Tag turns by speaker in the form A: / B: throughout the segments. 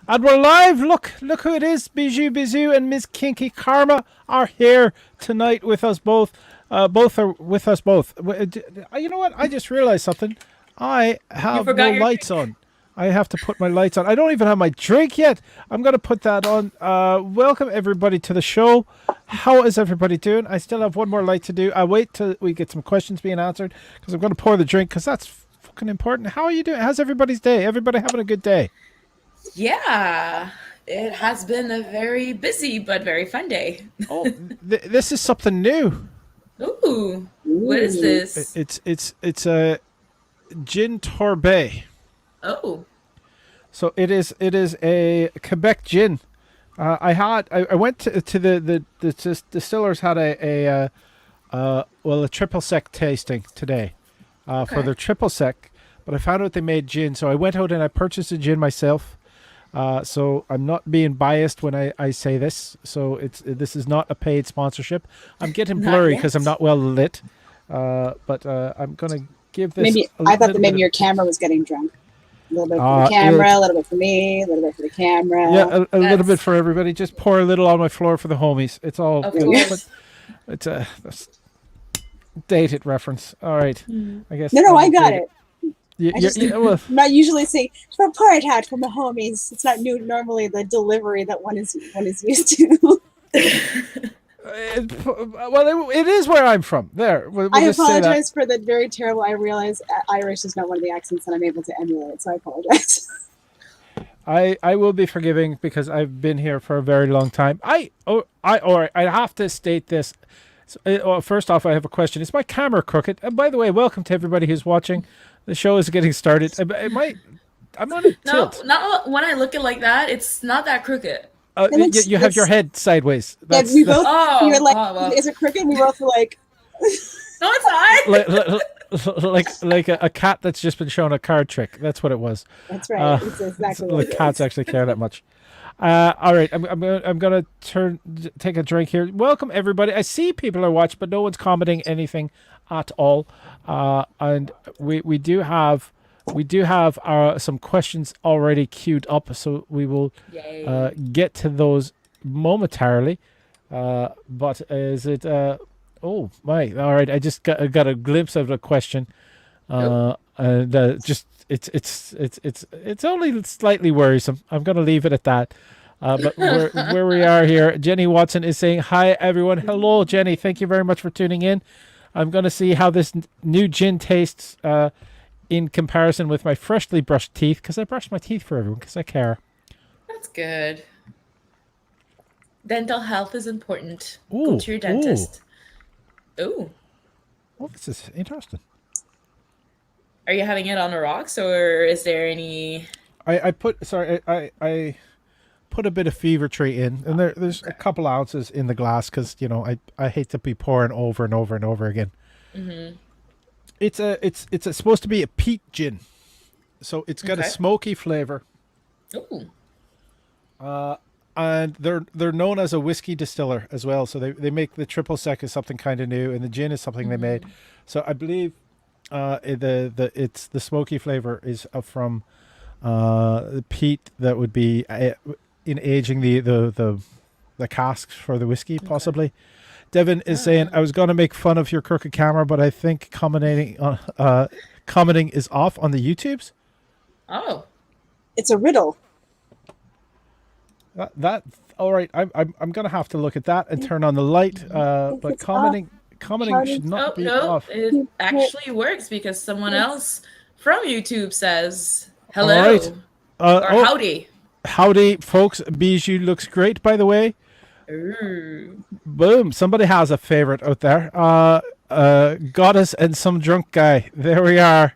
A: And we're live. Look who it is. Bijou Bisou and Miss Kinky Karma are here tonight with us both. Both are with us both. You know what? I just realized something. I have no lights on. I have to put my lights on. I don't even have my drink yet. I'm going to put that on. Welcome everybody to the show. How is everybody doing? I still have one more light to do. I'll wait till we get some questions being answered because I'm going to pour the drink because that's fucking important. How are you doing? How's everybody's day? Everybody having a good day?
B: Yeah, it has been a very busy but very fun day.
A: Oh, this is something new.
B: Ooh, what is this?
A: It's a gin torbay.
B: Oh,
A: so it is a Quebec gin. I went to the distillers had a triple sec tasting today for their triple sec, but I found out they made gin, so I went out and I purchased a gin myself. So I'm not being biased when I say this. So this is not a paid sponsorship. I'm getting blurry because I'm not well lit. But I'm gonna give this.
C: Maybe I thought that maybe your camera was getting drunk. A little bit for the camera, a little bit for me, a little bit for the camera.
A: Yeah, a little bit for everybody. Just pour a little on my floor for the homies. It's all good. It's a dated reference. All right, I guess.
C: No, I got it.
A: Well,
C: not usually say pour it out from the homies. It's not normally the delivery that one is used to.
A: It is where I'm from. There. We'll
C: I apologize for the very terrible. I realize Irish is not one of the accents that I'm able to emulate, so I apologize.
A: I will be forgiving because I've been here for a very long time. I have to state this. First off, I have a question. Is my camera crooked? And by the way, welcome to everybody who's watching. The show is getting started. I'm on a tilt.
B: No, not when I look it like that. It's not that crooked.
A: You have your head sideways.
C: Yeah, we both. You're like, is it crooked? We both were like,
B: no, it's not.
A: like a cat that's just been shown a card trick. That's what it was.
C: That's right. It's exactly what it is.
A: Cats actually care that much. All right, I'm gonna take a drink here. Welcome everybody. I see people are watching, but no one's commenting anything at all. And we do have some questions already queued up, so we will get to those momentarily. But is it? Oh my! All right, I just got a glimpse of the question, and just. It's only slightly worrisome. I'm going to leave it at that. But where we are here, Jenny Watson is saying, hi, everyone. Hello, Jenny. Thank you very much for tuning in. I'm going to see how this new gin tastes in comparison with my freshly brushed teeth, because I brushed my teeth for everyone, because I care.
B: That's good. Dental health is important.
A: Ooh,
B: go to your dentist. Ooh.
A: Well, this is interesting.
B: Are you having it on the rocks, or is there any?
A: I put a bit of fever tree in, and there's a couple ounces in the glass because I hate to be pouring over and over and over again.
B: Mm-hmm.
A: It's supposed to be a peat gin, so it's got a smoky flavor.
B: Ooh.
A: And they're known as a whiskey distiller as well, so they make the triple sec is something kind of new, and the gin is something they made. So I believe. The smoky flavor is from the peat that would be in aging the casks for the whiskey possibly. Devin is saying, I was going to make fun of your crooked camera, but I think commenting is off on the YouTubes.
B: Oh,
C: it's a riddle.
A: That all right. I'm going to have to look at that and turn on the light. But commenting should not be off.
B: It actually works because someone else from YouTube says hello. All right. Or howdy.
A: Howdy, folks. Bijou looks great, by the way.
B: Ooh.
A: Boom. Somebody has a favorite out there. Goddess and some drunk guy. There we are.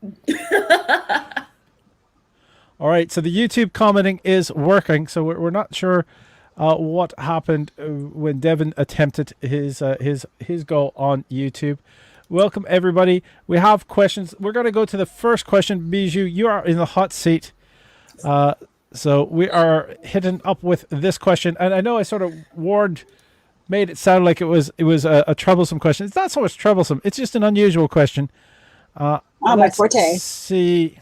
A: All right. So the YouTube commenting is working. So we're not sure what happened when Devin attempted his go on YouTube. Welcome everybody. We have questions. We're going to go to the first question. Bijou, you are in the hot seat. So we are hitting up with this question, and I know I sort of made it sound like it was a troublesome question. It's not so much troublesome. It's just an unusual question.
C: My forte.
A: See.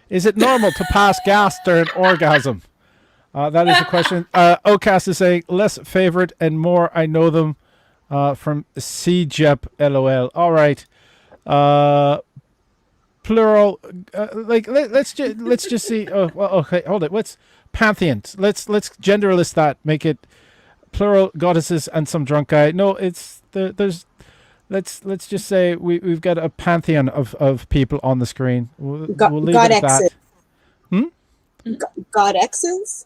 A: Is it normal to pass gas during orgasm? That is the question. Ocast is saying less favorite and more I know them from CJEP LOL. All right. Plural. Let's just see. Oh, well, okay. Hold it. What's pantheons? Let's genderless that. Make it plural goddesses and some drunk guy. No, it's there's. Let's just say we've got a pantheon of people on the screen. We'll leave it at that.
C: Godexes?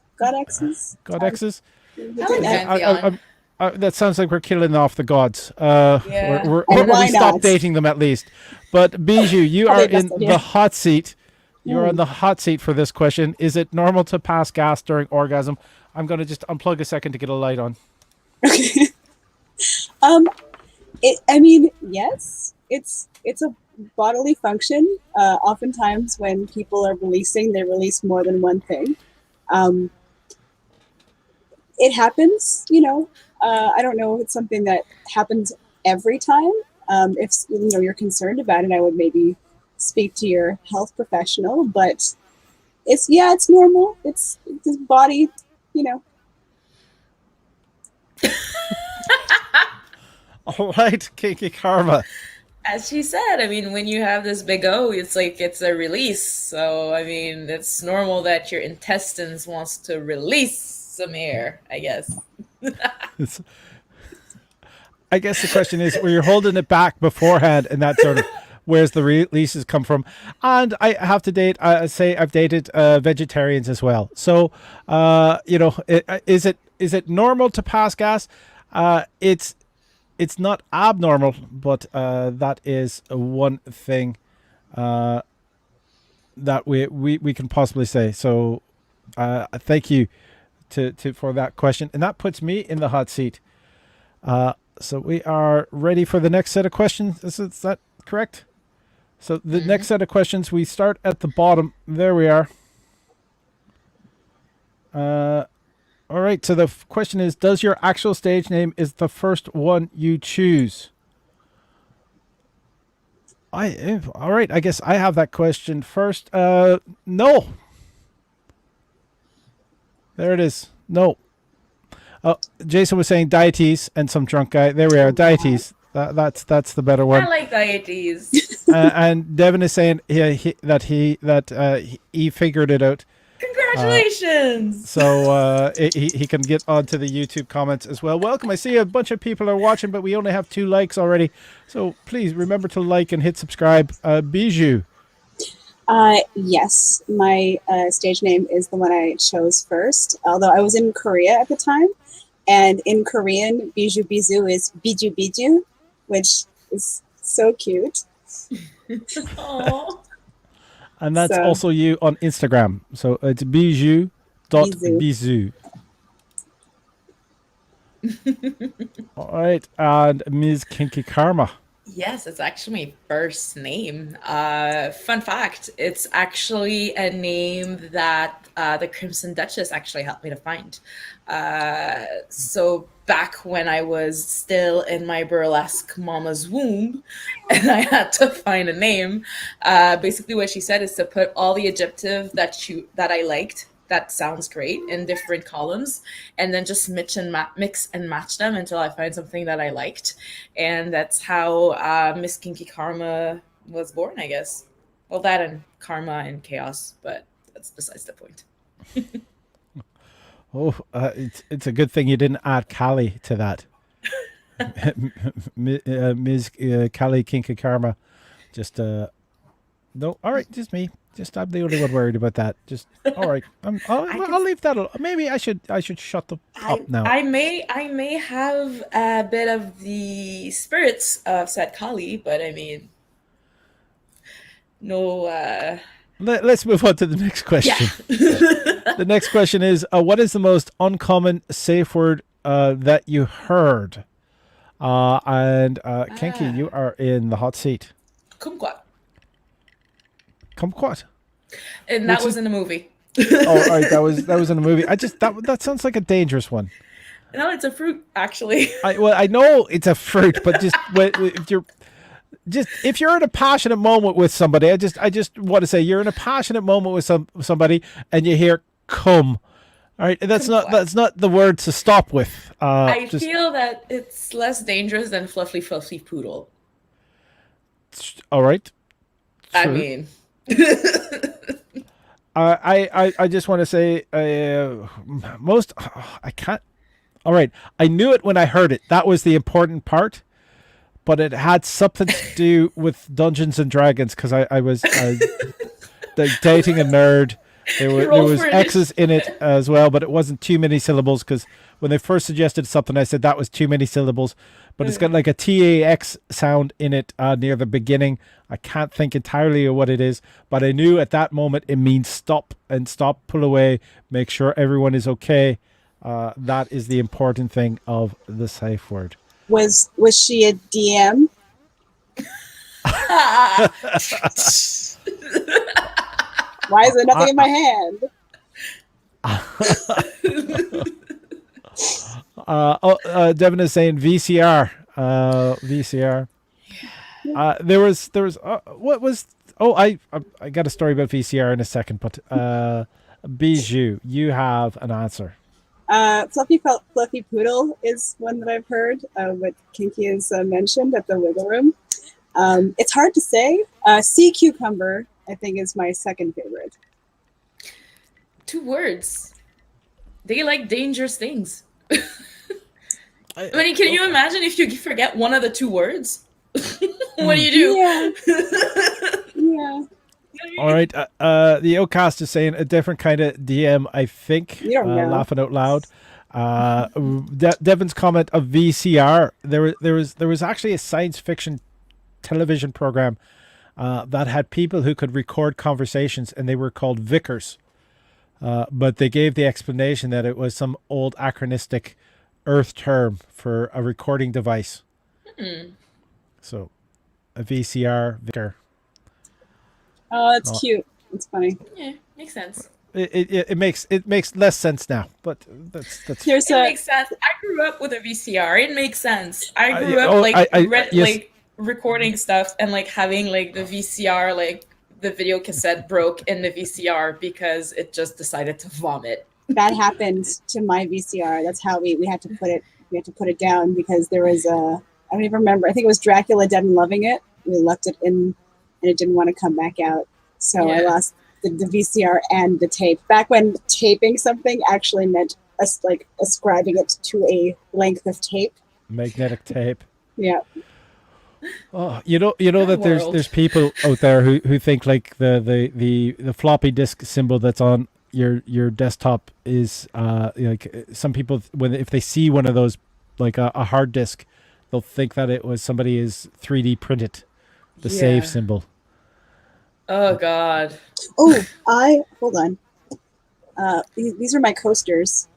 A: That sounds like we're killing off the gods.
B: Yeah.
A: We stop dating them at least. But Bijou, you are in the hot seat. You're on the hot seat for this question. Is it normal to pass gas during orgasm? I'm going to just unplug a second to get a light on.
C: Okay. Yes. It's a bodily function. Oftentimes when people are releasing, they release more than one thing. It happens, I don't know if it's something that happens every time. If you're concerned about it, I would maybe speak to your health professional, but it's normal. It's this body,
A: All right, Kinky Karma.
B: As she said, when you have this big O, it's like it's a release. So, it's normal that your intestines wants to release some air, I guess.
A: I guess the question is, where you're holding it back beforehand, and that sort of where's the releases come from. And I have to say I've dated vegetarians as well. So, is it normal to pass gas? It's not abnormal, but that is one thing that we can possibly say. So thank you for that question. And that puts me in the hot seat. So we are ready for the next set of questions. Is that correct? So the next set of questions, we start at the bottom. There we are. All right, so the question is, does your actual stage name is the first one you choose? All right, I guess I have that question first. No. There it is. No. Jason was saying deities and some drunk guy. There we are, deities. That's the better one.
B: I like deities.
A: And Devin is saying that he figured it out.
B: Congratulations!
A: So he can get onto the YouTube comments as well. Welcome. I see a bunch of people are watching, but we only have 2 likes already. So please remember to like and hit subscribe. Bijou.
C: Yes, my stage name is the one I chose first, although I was in Korea at the time. And in Korean, Bijou Bisou is Bijou Bisou, which is so cute.
B: Aww.
A: And that's also you on Instagram. So it's bijou.bisou. All right. And Ms. Kinky Karma.
B: Yes, it's actually my first name. Fun fact, it's actually a name that the Crimson Duchess actually helped me to find. So back when I was still in my burlesque mama's womb and I had to find a name, basically what she said is to put all the adjective that I liked, that sounds great, in different columns, and then just mix and match them until I find something that I liked. And that's how Miss Kinky Karma was born, I guess. Well, that and karma and chaos, but that's besides the point.
A: It's a good thing you didn't add Callie to that. Ms. Callie Kinky Karma. Just no. All right, just me. I'm the only one worried about that. Just all right. I'll leave that alone. Maybe I should shut up now.
B: I may have a bit of the spirits of said Kali, but no.
A: Let's move on to the next question. Yeah. The next question is, what is the most uncommon safe word that you heard? Kinky, you are in the hot seat.
B: Kumquat.
A: Kumquat.
B: And that was in a movie.
A: Oh, all right, that was in a movie. That sounds like a dangerous one.
B: No, it's a fruit, actually.
A: I know it's a fruit, but if you're in a passionate moment with somebody, I just want to say you're in a passionate moment with somebody and you hear "come," All right, that's not the word to stop with.
B: I feel that it's less dangerous than fluffy fluffy poodle.
A: All right.
B: I
A: True.
B: mean,
A: I just want to say most I can't. All right, I knew it when I heard it. That was the important part, but it had something to do with Dungeons and Dragons because I was like dating a nerd. There was X's in it as well, but it wasn't too many syllables because when they first suggested something, I said that was too many syllables. But it's got like a TAX sound in it near the beginning. I can't think entirely of what it is, but I knew at that moment it means stop and stop, pull away, make sure everyone is okay. That is the important thing of the safe word.
C: Was she a DM? Why is there nothing in my hand?
A: Devin is saying VCR. VCR. There was. What was? Oh, I got a story about VCR in a second, but Bijou, you have an answer.
C: Fluffy Poodle is one that I've heard. What Kinky has mentioned at the Wiggle Room. It's hard to say. Sea Cucumber, I think, is my second favorite.
B: 2 words. They like dangerous things. I mean, can you imagine if you forget one of the 2 words? What do you do?
C: Yeah.
A: All right. The Ocast is saying a different kind of DM, I think.
C: You don't know.
A: Laughing out loud. Devin's comment of VCR. There was actually a science fiction television program that had people who could record conversations, and they were called vicars. But they gave the explanation that it was some old anachronistic Earth term for a recording device. So, a VCR vicar.
C: Oh, that's cute. It's funny.
B: Yeah, makes sense.
A: It makes less sense now, but that's.
B: It makes sense. I grew up with a VCR. It makes sense. I grew up recording stuff and like having like the VCR, like the video cassette broke in the VCR because it just decided to vomit.
C: That happened to my VCR. That's how we had to put it. We had to put it down because there was I don't even remember. I think it was Dracula Dead and Loving It. We left it in, and it didn't want to come back out. So I lost the VCR and the tape. Back when taping something actually meant us like ascribing it to a length of tape.
A: Magnetic tape.
C: Yeah.
A: Oh, you know that there's people out there who think like the floppy disk symbol that's on your desktop is like some people if they see one of those like a hard disk, they'll think that it was somebody is 3D printed the save symbol.
B: Oh God.
C: Oh, hold on. These are my coasters.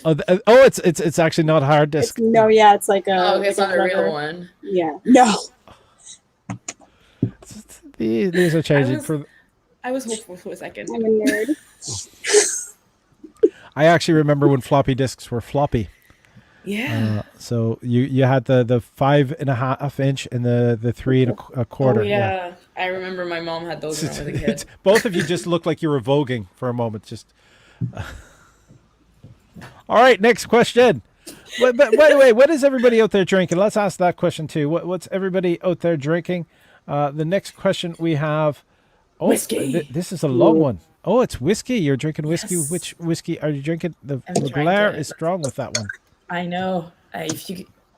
A: It's actually not hard disk.
C: It's like a.
B: It's not a real one.
C: Yeah. No.
A: These are changing
B: I was hopeful for a second.
C: I'm a nerd.
A: I actually remember when floppy disks were floppy.
B: Yeah.
A: So you had the 5.5 inch and the 3 1/4.
B: Oh yeah. I remember my mom had those when I was a kid.
A: Both of you just looked like you were voguing for a moment. Just. All right, next question. But by the way, what is everybody out there drinking? Let's ask that question too. What's everybody out there drinking? The next question we have. Oh,
B: whiskey.
A: This is a long one. Oh, it's whiskey. You're drinking whiskey.
B: Yes.
A: Which whiskey are you drinking? The glare is strong with that one.
B: I know. There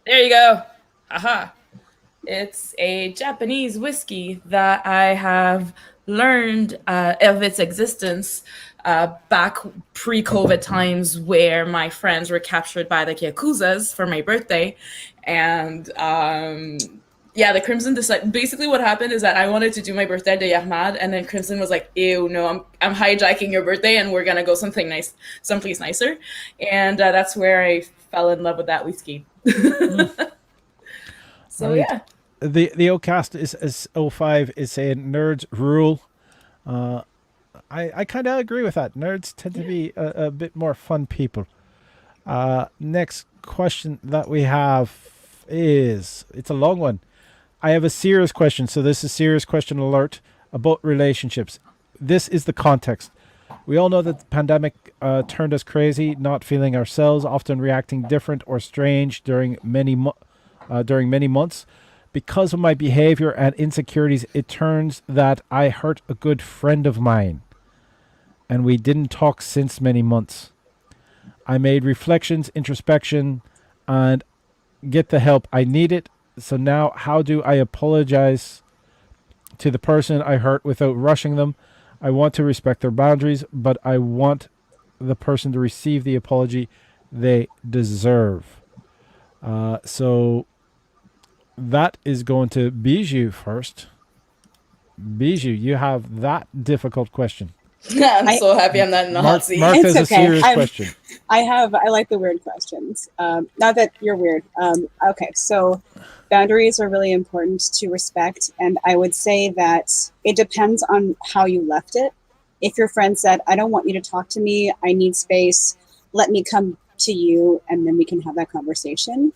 B: you go. Aha. It's a Japanese whiskey that I have learned of its existence back pre-COVID times where my friends were captured by the Yakuzas for my birthday. And the Crimson decided, basically what happened is that I wanted to do my birthday at the Yarmad, and then Crimson was like, ew, no, I'm hijacking your birthday and we're going to go someplace nicer. And that's where I fell in love with that whiskey. So
A: right.
B: Yeah.
A: The Ocast is 05 is saying nerds rule. I kind of agree with that. Nerds tend to be a bit more fun people. Next question that we have is, it's a long one. I have a serious question. So this is serious question alert about relationships. This is the context. We all know that the pandemic turned us crazy, not feeling ourselves, often reacting different or strange during many months. Because of my behavior and insecurities, it turns that I hurt a good friend of mine, and we didn't talk since many months. I made reflections, introspection, and get the help I needed. So now, how do I apologize to the person I hurt without rushing them? I want to respect their boundaries, but I want the person to receive the apology they deserve. So that is going to Bijou first. Bijou, you have that difficult question.
B: I'm so happy I'm not in the hot seat.
A: Marked as
C: It's
A: a
C: okay.
A: serious question.
C: I like the weird questions. Not that you're weird. Okay, so boundaries are really important to respect, and I would say that it depends on how you left it. If your friend said, I don't want you to talk to me, I need space, let me come to you and then we can have that conversation,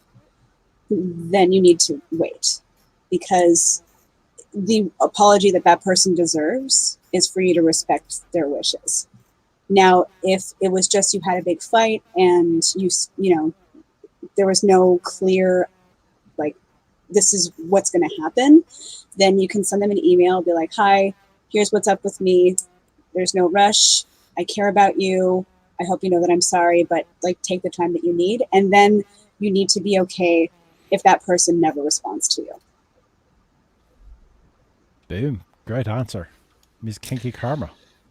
C: then you need to wait, because the apology that that person deserves is for you to respect their wishes. Now, if it was just you had a big fight and you know, there was no clear, like, this is what's going to happen, then you can send them an email, be like, hi, here's what's up with me. There's no rush. I care about you. I hope you know that I'm sorry, but like, take the time that you need. And then you need to be okay if that person never responds to you.
A: Boom. Great answer. Miss Kinky Karma.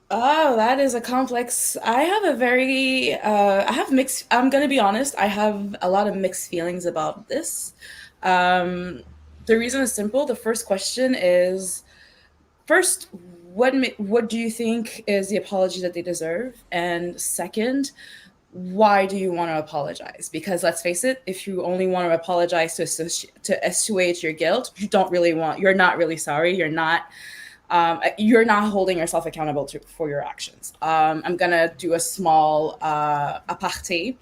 B: Oh, that is a complex. I have a very, I have mixed, I'm going to be honest, I have a lot of mixed feelings about this. The reason is simple. The first question is, first, what do you think is the apology that they deserve? And second, why do you want to apologize? Because let's face it, if you only want to apologize to assuage your guilt, you're not really sorry. You're not holding yourself accountable for your actions. I'm gonna do a small aparté.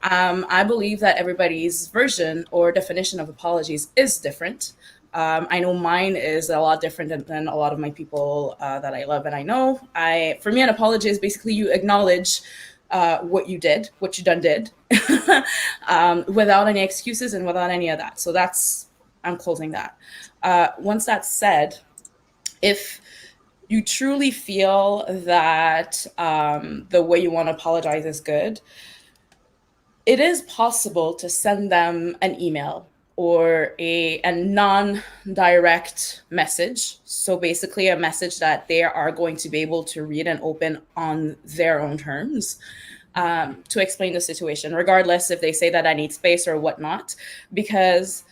B: I believe that everybody's version or definition of apologies is different. I know mine is a lot different than a lot of my people that I love and I know. For me, an apology is basically you acknowledge what you did, without any excuses and without any of that. So I'm closing that. Once that's said, if you truly feel that the way you want to apologize is good, it is possible to send them an email or a non-direct message. So basically a message that they are going to be able to read and open on their own terms, to explain the situation, regardless if they say that I need space or whatnot, because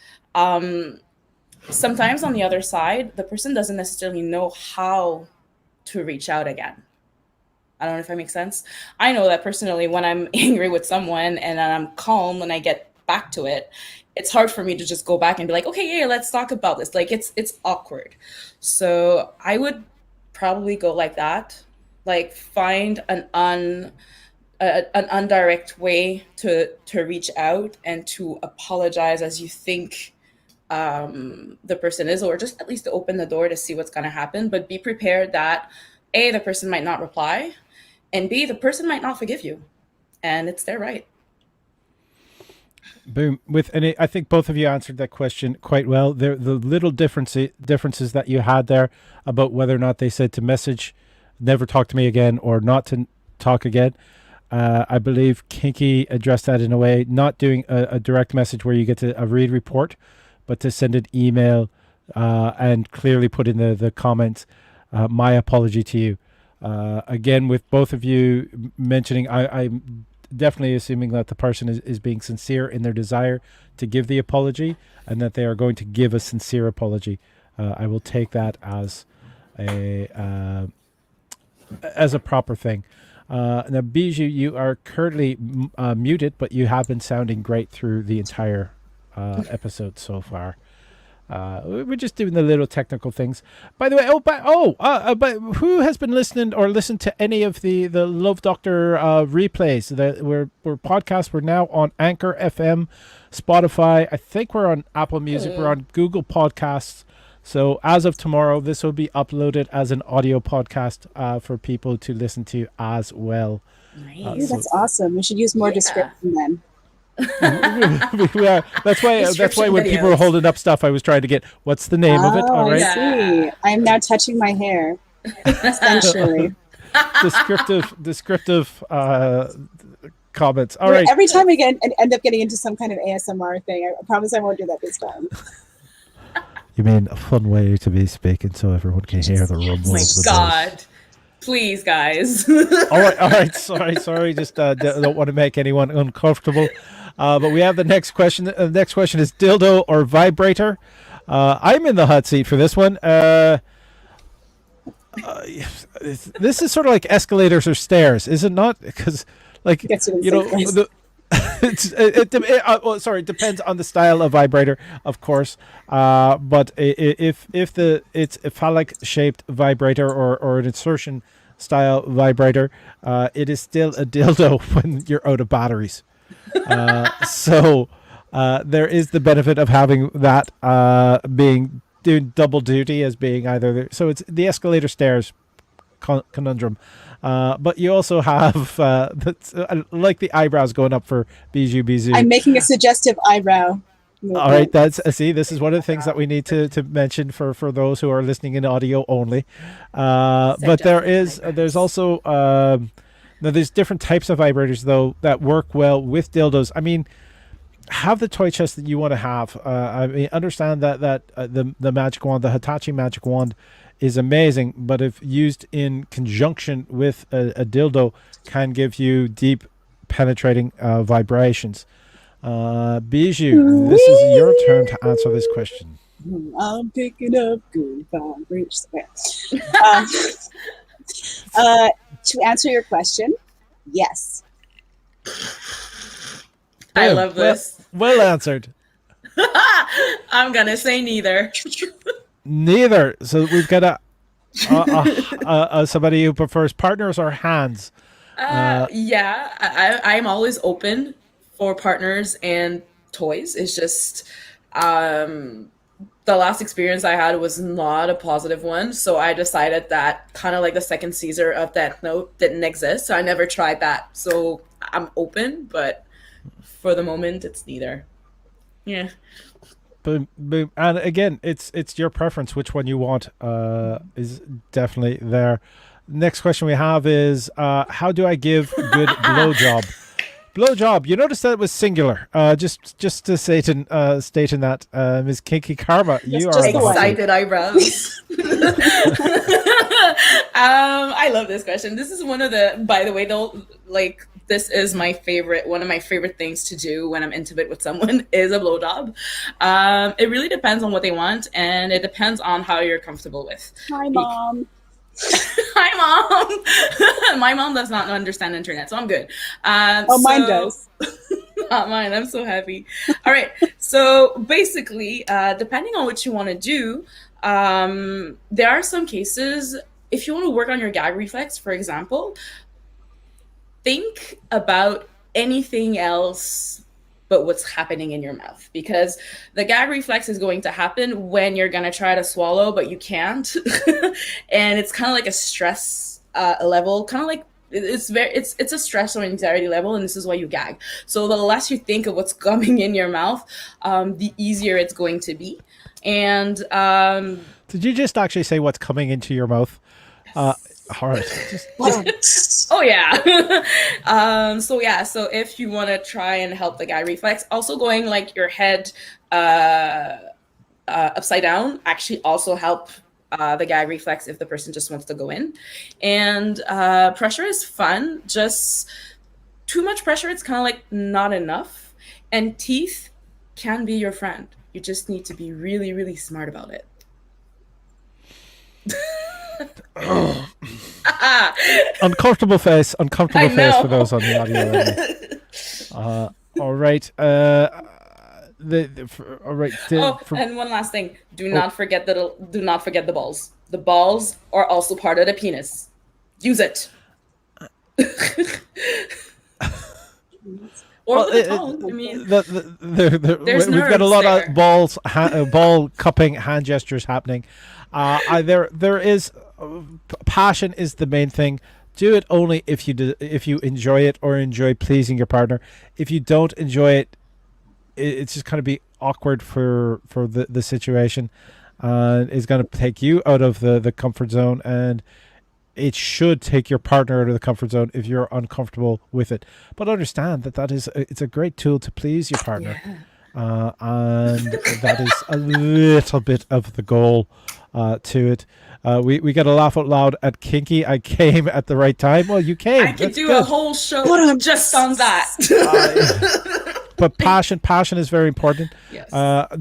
B: sometimes on the other side, the person doesn't necessarily know how to reach out again. I don't know if that makes sense. I know that personally, when I'm angry with someone and I'm calm when I get back to it, it's hard for me to just go back and be like, okay, yeah, let's talk about this. Like it's awkward. So I would probably go like that, like find an indirect way to reach out and to apologize as you think the person is, or just at least to open the door to see what's going to happen. But be prepared that A, the person might not reply, and B, the person might not forgive you, and it's their right.
A: Boom. I think both of you answered that question quite well. The little differences that you had there about whether or not they said to message, never talk to me again, or not to talk again. I believe Kinky addressed that in a way, not doing a direct message where you get a read report, but to send an email and clearly put in the comments, my apology to you. Again, with both of you mentioning, I'm definitely assuming that the person is being sincere in their desire to give the apology and that they are going to give a sincere apology. I will take that as a proper thing. Now, Bijou, you are currently muted, but you have been sounding great through the entire episode so far. We're just doing the little technical things. By the way, but who has been listening or listened to any of the Love Doctor replays? We're podcasts. We're now on Anchor FM, Spotify. I think we're on Apple Music. We're on Google Podcasts. So as of tomorrow, this will be uploaded as an audio podcast for people to listen to as well.
B: Nice.
C: Ooh, that's awesome. We should use more description then.
A: That's why
B: Description
A: when people were
B: videos.
A: holding up stuff, I was trying to get what's the name of it. All
C: I
A: right,
C: see. I'm now touching my hair. Essentially.
A: descriptive comments. All right.
C: Every time we end up getting into some kind of ASMR thing, I promise I won't do that this time.
A: You mean a fun way to be speaking so everyone can hear the rumble
B: Oh my
A: of the
B: God. Please, guys.
A: All right. Sorry. Just don't want to make anyone uncomfortable. But we have the next question. The next question is dildo or vibrator. I'm in the hot seat for this one. This is sort of like escalators or stairs, is it not? Because, like, you know, it depends on the style of vibrator, of course. But if it's a phallic shaped vibrator or an insertion style vibrator, it is still a dildo when you're out of batteries. So there is the benefit of having that doing double duty as being either. So it's the escalator stairs conundrum. But you also have like the eyebrows going up for Bijou Bisou.
C: I'm making a suggestive eyebrow movement.
A: All right, see, this is one of the things that we need to mention for those who are listening in audio only. But there's also now there's different types of vibrators though that work well with dildos. I mean, have the toy chest that you want to have. I mean, understand that the magic wand, the Hitachi magic wand, is amazing, but if used in conjunction with a dildo, can give you deep, penetrating vibrations. Bijou, this is your turn to answer this question.
C: I'm picking up good vibrations. To answer your question, yes.
B: I love this.
A: Well answered.
B: I'm gonna say neither.
A: Neither. So we've got somebody who prefers partners or hands.
B: Yeah, I'm always open for partners and toys. It's just the last experience I had was not a positive one, so I decided that kind of like the second Caesar of Death Note didn't exist, so I never tried that. So I'm open, but for the moment, it's neither. Yeah.
A: Boom, boom. And again, it's your preference which one you want is definitely there. Next question we have is how do I give good blowjob? Blowjob. You notice that it was singular. Just to stating that Ms. Kinky Karma, you are
B: excited eyebrows. I love this question. This is one of the, by the way, though, like, this is my favorite, one of my favorite things to do when I'm intimate with someone is a blowjob. It really depends on what they want, and it depends on how you're comfortable with.
C: Hi, Mom.
B: Hi, Mom. My mom does not understand internet, so I'm good.
C: Mine does.
B: Not mine. I'm so happy. All right. So basically, depending on what you want to do, there are some cases, if you want to work on your gag reflex, for example, think about anything else but what's happening in your mouth, because the gag reflex is going to happen when you're going to try to swallow, but you can't. And it's kind of like a stress level, kind of like it's a stress or anxiety level, and this is why you gag. So the less you think of what's coming in your mouth, the easier it's going to be. And
A: did you just actually say what's coming into your mouth? All right.
B: Oh yeah. So if you want to try and help the gag reflex, also going like your head upside down actually also help the gag reflex if the person just wants to go in. And pressure is fun. Just too much pressure, it's kind of like not enough. And teeth can be your friend. You just need to be really, really smart about it.
A: Uncomfortable face for those on the audio. All right. All right.
B: And one last thing: do not forget the balls. The balls are also part of the penis. Use it. or with a tongue. I mean, there's
A: we've got a
B: nerves
A: lot
B: there.
A: of ball cupping hand gestures happening. There is passion is the main thing. Do it only if you enjoy it or enjoy pleasing your partner. If you don't enjoy it, it's just going to be awkward for the situation, and it's going to take you out of the comfort zone, and it should take your partner out of the comfort zone if you're uncomfortable with it. But understand that it's a great tool to please your partner.
B: Yeah.
A: And that is a little bit of the goal to it. We got to laugh out loud at Kinky. I came at the right time. Well, you came.
B: I could
A: That's
B: do
A: good.
B: a whole show just on that.
A: But passion is very important.
B: Yes.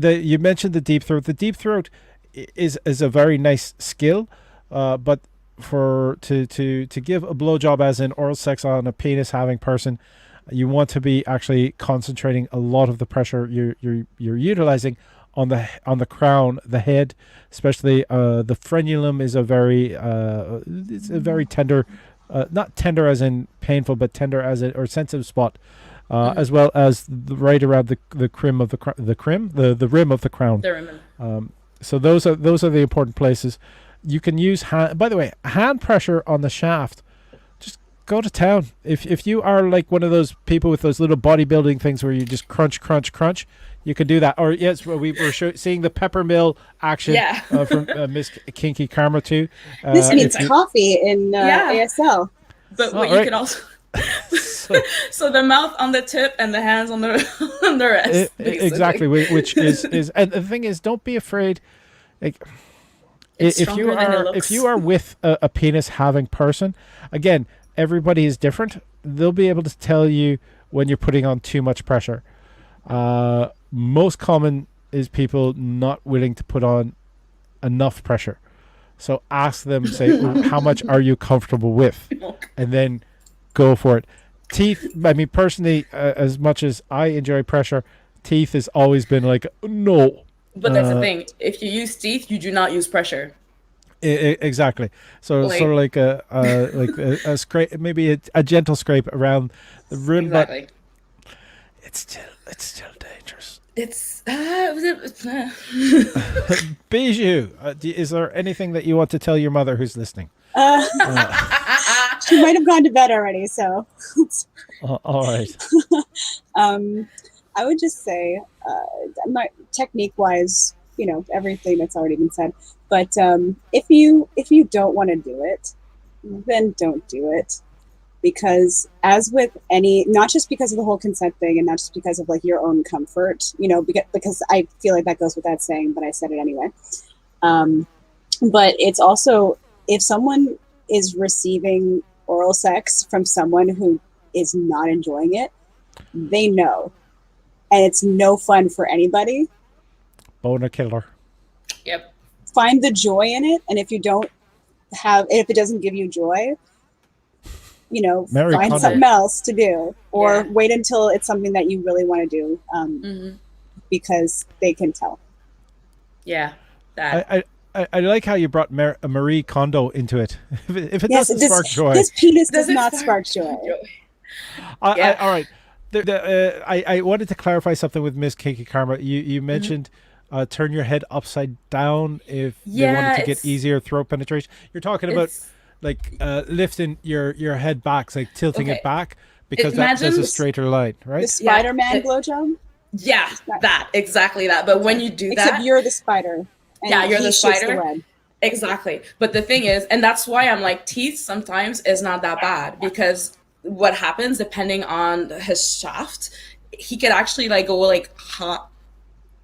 A: You mentioned the deep throat. The deep throat is a very nice skill, but to give a blowjob as in oral sex on a penis having person, you want to be actually concentrating a lot of the pressure you're utilizing on the crown, the head, especially the frenulum is a very tender, not tender as in painful, but tender as or sensitive spot, as well as right around the rim of the rim of the crown.
B: The rim.
A: So those are the important places. You can use by the way, hand pressure on the shaft. Just go to town. If you are like one of those people with those little bodybuilding things where you just crunch, you can do that. Or yes, we were seeing the pepper mill action from Miss Kinky Karma too.
C: This means coffee in ASL.
B: But what you can also so the mouth on the tip and the hands on the rest.
A: Exactly, which is and the thing is, don't be afraid. Like if you are with a penis having person, again, everybody is different. They'll be able to tell you when you're putting on too much pressure. Most common is people not willing to put on enough pressure. So ask them, say, how much are you comfortable with? And then go for it. Teeth, I mean, personally, as much as I enjoy pressure, teeth has always been like, no.
B: But that's the thing. If you use teeth, you do not use pressure.
A: Exactly. So sort of like a scrape, maybe a gentle scrape around the rim.
B: Exactly.
A: But it's still dangerous.
B: It's
A: Bijou, is there anything that you want to tell your mother who's listening?
C: She might have gone to bed already, so.
A: All right.
C: I would just say, technique-wise, everything that's already been said. But if you don't want to do it, then don't do it. Because as with not just because of the whole consent thing and not just because of like your own comfort, because I feel like that goes without saying, but I said it anyway. But it's also, if someone is receiving oral sex from someone who is not enjoying it, they know. And it's no fun for anybody.
A: Boner killer.
B: Yep.
C: Find the joy in it. And if if it doesn't give you joy, find something else to do, or wait until it's something that you really want to do, because they can tell.
B: Yeah, that.
A: I like how you brought Marie Kondo into it. If it doesn't spark joy,
C: this penis does not spark joy.
A: All right. I wanted to clarify something with Miss Kinky Karma. You mentioned turn your head upside down if they wanted to get easier throat penetration. You're talking about like lifting your head back, like tilting it back, because that does a straighter line, right?
C: The Spider-Man blowjob?
B: Yeah, exactly that. But when you do
C: Except you're the spider. And
B: you're the spider.
C: The web.
B: Exactly. But the thing is, and that's why I'm like, teeth sometimes is not that bad, because what happens depending on his shaft, he could actually like go like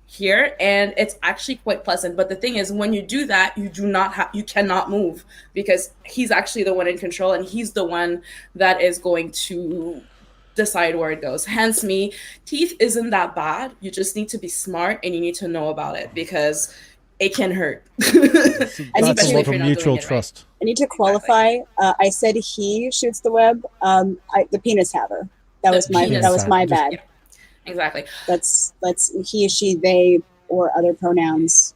B: here, and it's actually quite pleasant. But the thing is, when you do that, you cannot move, because he's actually the one in control, and he's the one that is going to decide where it goes. Hence me, teeth isn't that bad. You just need to be smart, and you need to know about it, because it can hurt.
A: That's a lot of mutual trust.
C: Right. I need to qualify. I said he shoots the web. The penis haver. That was my bad.
B: Yeah. Exactly.
C: That's he, she, they, or other pronouns.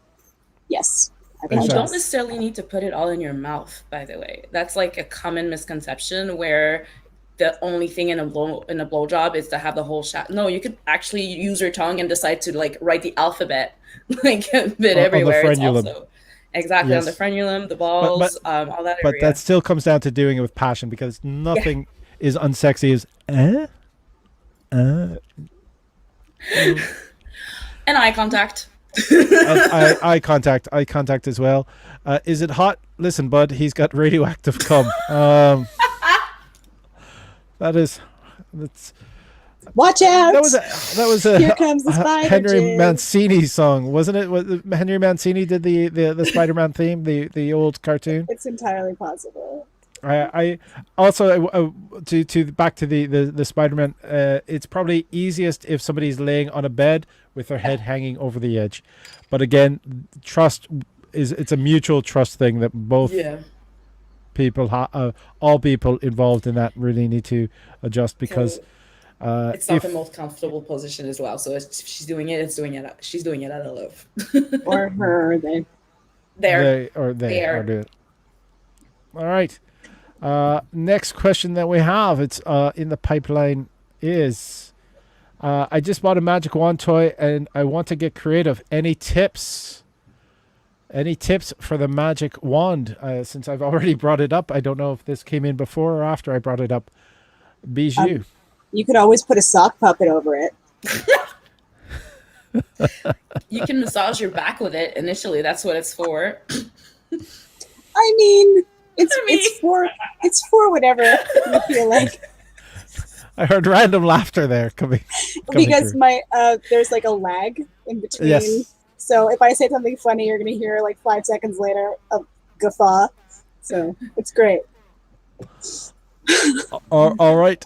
C: Yes.
B: And you don't necessarily need to put it all in your mouth, by the way. That's like a common misconception where the only thing in a blowjob is to have the whole shot. No, you could actually use your tongue and decide to like write the alphabet like a bit everywhere.
A: On the
B: it's
A: frenulum.
B: also exactly on the frenulum, the balls, all that area.
A: But that still comes down to doing it with passion, because nothing is unsexy as
B: and eye contact.
A: and eye contact as well. Is it hot? Listen, bud, he's got radioactive cum. That's
C: watch out.
A: That was a
C: Here comes the spider
A: Henry
C: jizz.
A: Mancini song, wasn't it? Henry Mancini did the Spider-Man theme, the old cartoon.
C: It's entirely possible.
A: I also to back to the Spider-Man. It's probably easiest if somebody's laying on a bed with their head hanging over the edge, but again, it's a mutual trust thing that both people all people involved in that really need to adjust, because
B: it's not the most comfortable position as well. So if she's doing it, she's doing it out of love.
C: Or her, they
A: are doing it. All right. Next question that we have, it's in the pipeline, is I just bought a magic wand toy and I want to get creative. Any tips for the magic wand? Since I've already brought it up, I don't know if this came in before or after I brought it up. Bijou.
C: You could always put a sock puppet over it.
B: You can massage your back with it initially. That's what it's for.
C: I mean, it's for whatever you feel like.
A: I heard random laughter there coming
C: because
A: through.
C: There's like a lag in between.
A: Yes.
C: So if I say something funny, you're gonna hear like 5 seconds later a guffaw. So it's great.
A: All right,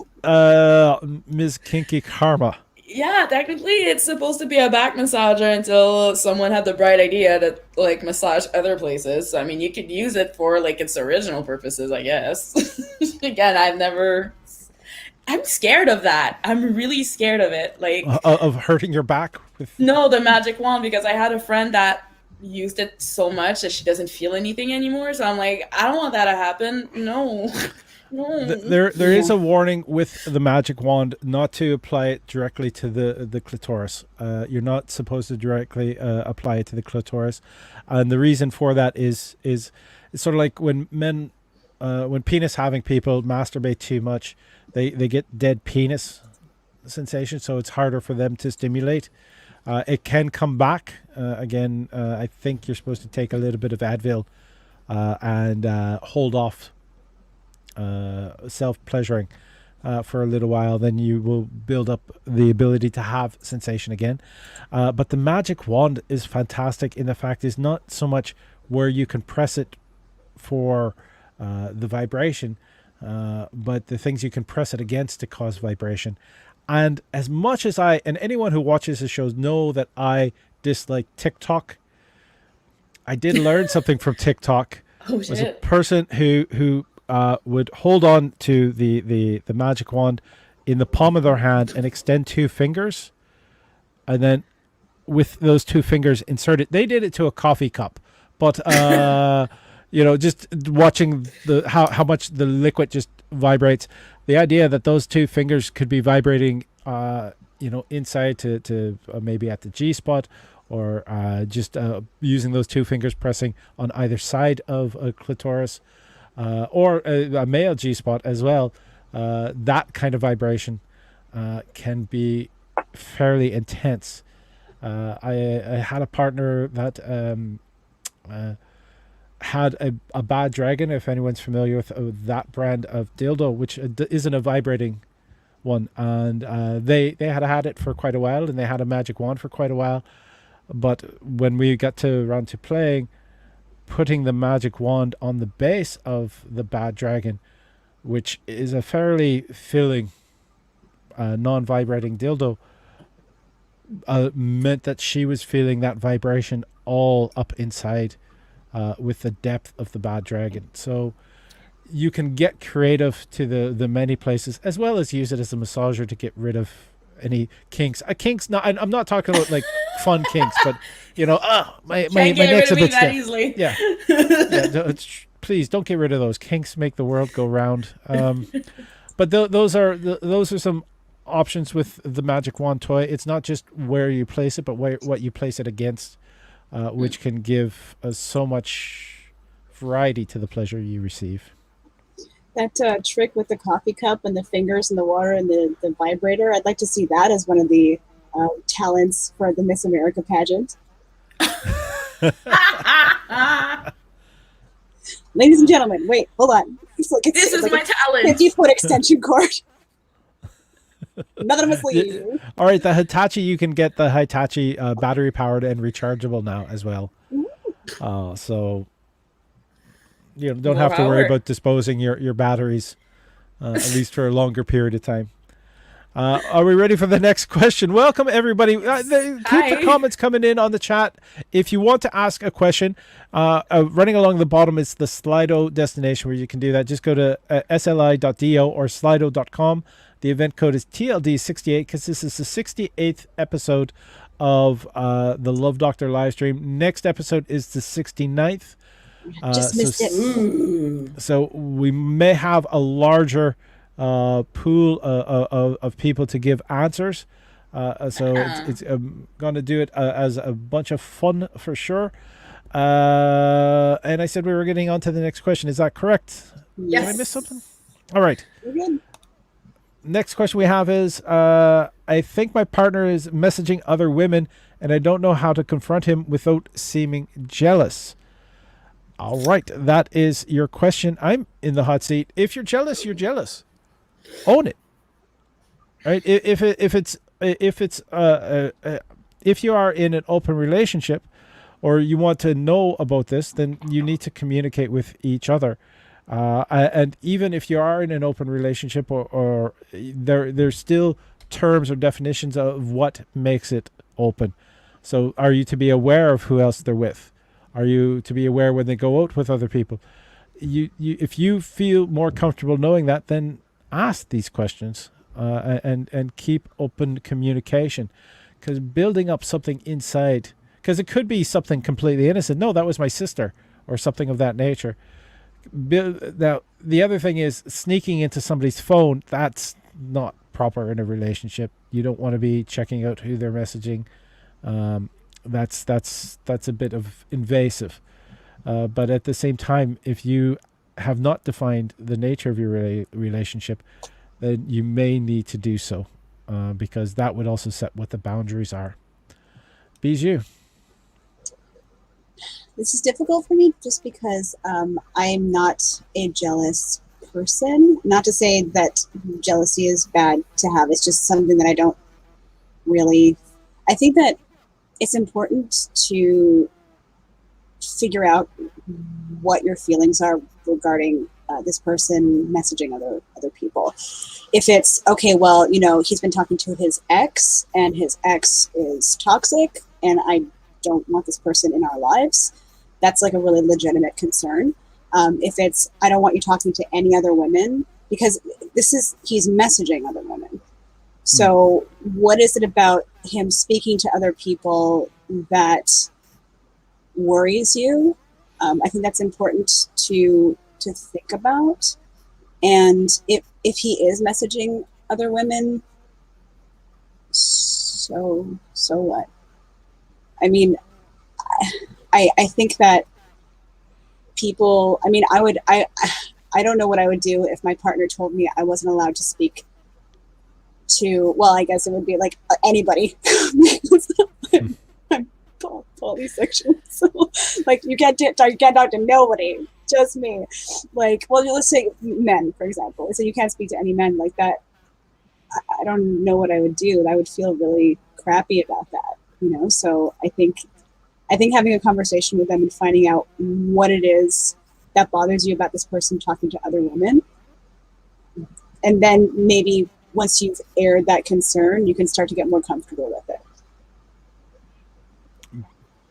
A: Ms. Kinky Karma.
B: Yeah, technically it's supposed to be a back massager until someone had the bright idea to like massage other places. I mean, you could use it for like its original purposes, I guess. Again, I'm scared of that. I'm really scared of it. Like
A: of hurting your back with
B: the magic wand, because I had a friend that used it so much that she doesn't feel anything anymore. So I'm like, I don't want that to happen. No.
A: There is a warning with the magic wand not to apply it directly to the clitoris. You're not supposed to directly apply it to the clitoris, and the reason for that is it's sort of like when men, when penis having people masturbate too much, they get dead penis sensation, so it's harder for them to stimulate. It can come back again. I think you're supposed to take a little bit of Advil and hold off self-pleasuring for a little while, then you will build up the ability to have sensation again. But the magic wand is fantastic in the fact is not so much where you can press it for the vibration, but the things you can press it against to cause vibration. And as much as and anyone who watches the shows know that I dislike TikTok, I did learn something from TikTok.
B: Oh,
A: shit. Was a person who would hold on to the magic wand in the palm of their hand and extend 2 fingers, and then with those 2 fingers insert it. They did it to a coffee cup, but just watching how much the liquid just vibrates. The idea that those 2 fingers could be vibrating, inside to maybe at the G spot, or just using those 2 fingers pressing on either side of a clitoris. Or a male G-spot as well, that kind of vibration can be fairly intense. I had a partner that had a bad dragon, if anyone's familiar with that brand of dildo, which isn't a vibrating one, and they had it for quite a while, and they had a magic wand for quite a while, but when we got around to playing, putting the magic wand on the base of the bad dragon, which is a fairly filling non-vibrating dildo, meant that she was feeling that vibration all up inside with the depth of the bad dragon. So you can get creative to the many places, as well as use it as a massager to get rid of any kinks. Kinks, I'm not talking about like fun kinks, but my neck's a bit stiff.
B: Easily.
A: Yeah, please don't get rid of those kinks. Make the world go round. But those are some options with the magic wand toy. It's not just where you place it, but what you place it against, which can give so much variety to the pleasure you receive.
C: That trick with the coffee cup and the fingers and the water and the vibrator, I'd like to see that as one of the talents for the Miss America pageant. Ladies and gentlemen, wait, hold on.
B: This is like my talent.
C: 50-foot extension cord. Nothing to mislead.
A: All right, the Hitachi, you can get the Hitachi battery powered and rechargeable now as well. So you don't have to worry about disposing your batteries, at least for a longer period of time. Are we ready for the next question? Welcome, everybody. Keep the comments coming in on the chat. If you want to ask a question, running along the bottom is the Slido destination where you can do that. Just go to sli.do or slido.com. The event code is TLD68 because this is the 68th episode of the Love Doctor live stream. Next episode is the 69th.
C: Just missed it.
A: So we may have a larger pool of people to give answers. So it's going to do it as a bunch of fun for sure. And I said we were getting on to the next question. Is that correct?
B: Yes.
A: Did I miss something? All right.
C: We're good.
A: Next question we have is, I think my partner is messaging other women and I don't know how to confront him without seeming jealous. All right. That is your question. I'm in the hot seat. If you're jealous, you're jealous. Own it. Right? If you are in an open relationship or you want to know about this, then you need to communicate with each other. And even if you are in an open relationship or there's still terms or definitions of what makes it open. So are you to be aware of who else they're with? Are you to be aware when they go out with other people? If you feel more comfortable knowing that, then ask these questions and keep open communication, because building up something inside, because it could be something completely innocent. No, that was my sister or something of that nature. Now, the other thing is sneaking into somebody's phone. That's not proper in a relationship. You don't want to be checking out who they're messaging. That's a bit of invasive. But at the same time, if you have not defined the nature of your relationship, then you may need to do so, because that would also set what the boundaries are. Bijou.
C: This is difficult for me just because I'm not a jealous person. Not to say that jealousy is bad to have. It's just something that I don't really... I think that it's important to figure out what your feelings are regarding this person messaging other people. If it's, okay, well, he's been talking to his ex and his ex is toxic and I don't want this person in our lives, that's like a really legitimate concern. If it's, I don't want you talking to any other women, because he's messaging other women. So what is it about him speaking to other people that worries you? I think that's important to think about. And if he is messaging other women, so what? I mean, I think that people, I mean, I don't know what I would do if my partner told me I wasn't allowed to speak to, well, I guess it would be like anybody. I'm polysexual, so like you can't talk to nobody, just me. Like, well, let's say men, for example. So you can't speak to any men like that. I don't know what I would do. I would feel really crappy about that, So I think having a conversation with them and finding out what it is that bothers you about this person talking to other women, and then maybe once you've aired that concern, you can start to get more comfortable with it.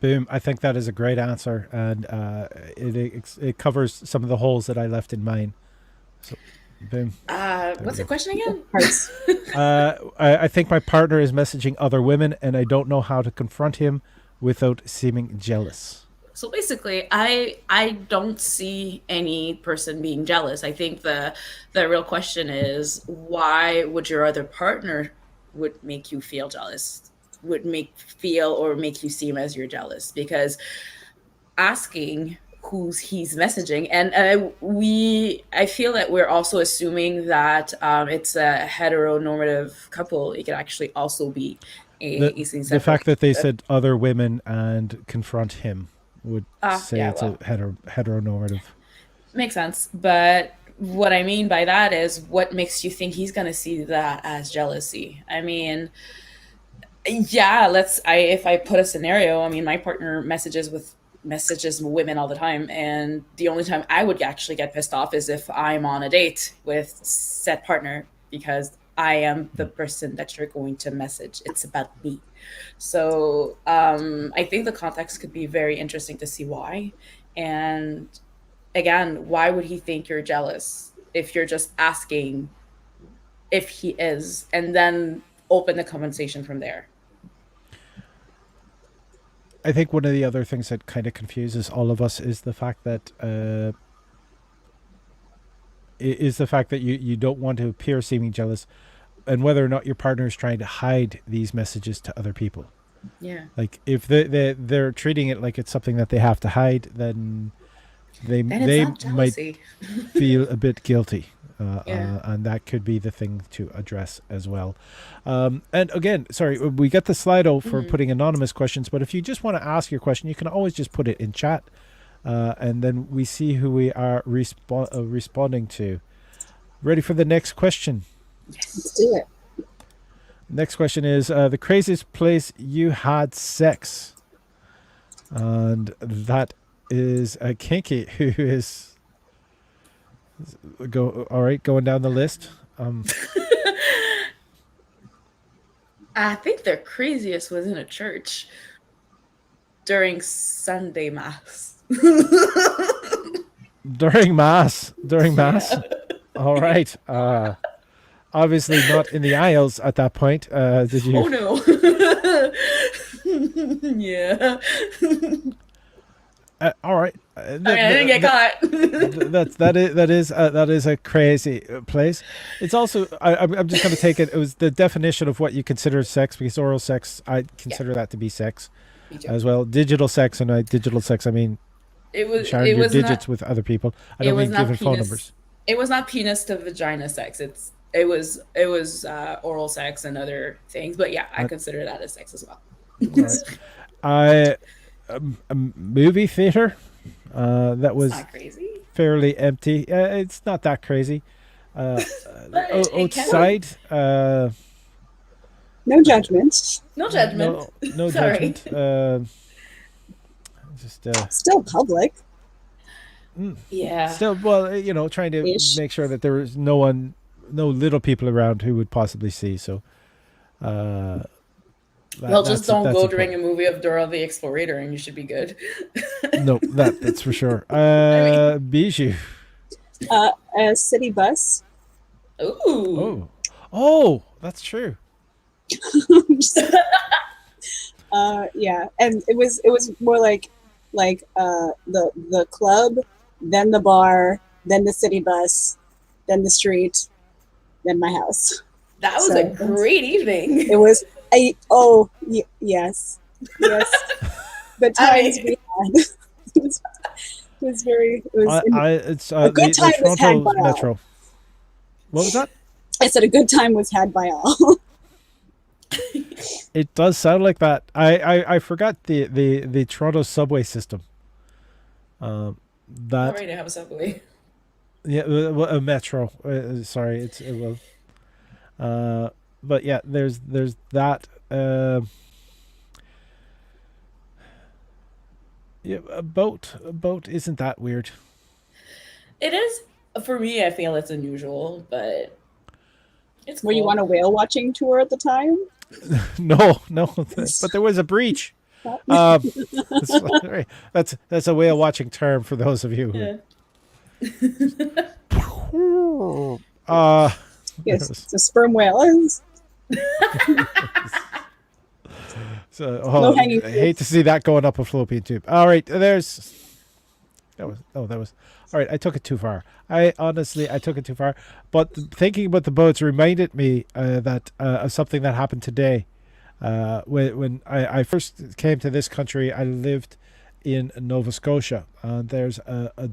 A: Boom. I think that is a great answer, and it covers some of the holes that I left in mine. So, boom.
B: What's the question again?
A: I think my partner is messaging other women, and I don't know how to confront him without seeming jealous.
B: So basically, I don't see any person being jealous. I think the real question is, why would your other partner would make you feel jealous? Would make feel or make you seem as you're jealous? Because asking who's he's messaging, and I feel that we're also assuming that it's a heteronormative couple. It could actually also be a
A: The fact that they
B: relationship.
A: said other women and confront him would say
B: Yeah,
A: it's a
B: well,
A: heteronormative.
B: makes sense. But what I mean by that is, what makes you think he's going to see that as jealousy? I mean, yeah, if I put a scenario, I mean, my partner messages women all the time, and the only time I would actually get pissed off is if I'm on a date with said partner, because I am the person that you're going to message. It's about me. So I think the context could be very interesting to see why. And again, why would he think you're jealous if you're just asking if he is, and then open the conversation from there?
A: I think one of the other things that kind of confuses all of us is the fact that you don't want to appear seeming jealous, and whether or not your partner is trying to hide these messages to other people.
B: Yeah.
A: Like if they're treating it like it's something that they have to hide, then
B: Then it's
A: they
B: not
A: might
B: jealousy.
A: feel a bit guilty.
B: Yeah.
A: And that could be the thing to address as well. And again, sorry, we get the Slido for putting anonymous questions, but if you just want to ask your question, you can always just put it in chat, and then we see who we are responding to. Ready for the next question?
C: Let's do it.
A: Next question is the craziest place you had sex, and that is Kinky, who is going down the list.
B: I think the craziest was in a church during Sunday Mass.
A: During mass.
B: Yeah.
A: All right. Obviously not in the aisles at that point. Did you?
B: Oh no. Yeah.
A: All right.
B: I mean, I didn't get caught.
A: That is a crazy place. It's also I'm just going to take it. It was the definition of what you consider sex, because oral sex, I consider that to be sex
B: Me too.
A: as well. Digital sex, and digital sex, I mean sharing
B: It
A: your
B: was
A: digits
B: not
A: with other people. I
B: it
A: don't
B: was
A: mean
B: not
A: giving phone
B: penis.
A: numbers.
B: It was not penis to vagina sex. It was oral sex and other things. But yeah, I consider that as sex as well.
A: All right. A movie theater that
B: It's
A: was
B: not crazy.
A: fairly empty. It's not that crazy.
B: But it can.
A: Outside,
C: No judgment.
B: No judgment.
A: no
B: Sorry.
A: judgment. Just
C: Still public.
B: Yeah.
A: still, well, trying to
C: Ish.
A: make sure that there is no little people around who would possibly see. So,
B: Well, just don't go
A: important.
B: during a movie of Dora the Explorator, and you should be good.
A: No, that's for sure. Bijou.
C: A city bus.
B: Ooh.
A: Oh, that's true.
C: Yeah, and it was more like the club, then the bar, then the city bus, then the street, then my house.
B: That was
C: So,
B: a great evening.
C: It was yes. The times we had. It was very. It was.
A: It's
C: A good time was had
A: Toronto
C: by all.
A: Metro. What was that?
C: I said a good time was had by all.
A: It does sound like that. I forgot the Toronto subway system.
B: All
A: That
B: right, I have a subway.
A: yeah, a metro. Sorry, it will. But yeah, there's that. Yeah, a boat isn't that weird.
B: It is, for me. I feel it's unusual, but it's
C: Were you
B: cool.
C: on a whale watching tour at the time?
A: No, but there was a breach. Sorry, that's a whale watching term for those of you who.
B: Yeah.
C: Yes, it's a sperm whale.
A: So
C: No hanging
A: I hate to see that going up a fallopian tube. All right, there's that was all right. I took it too far. I honestly I took it too far. But thinking about the boats reminded me that of something that happened today. When I first came to this country, I lived in Nova Scotia. There's a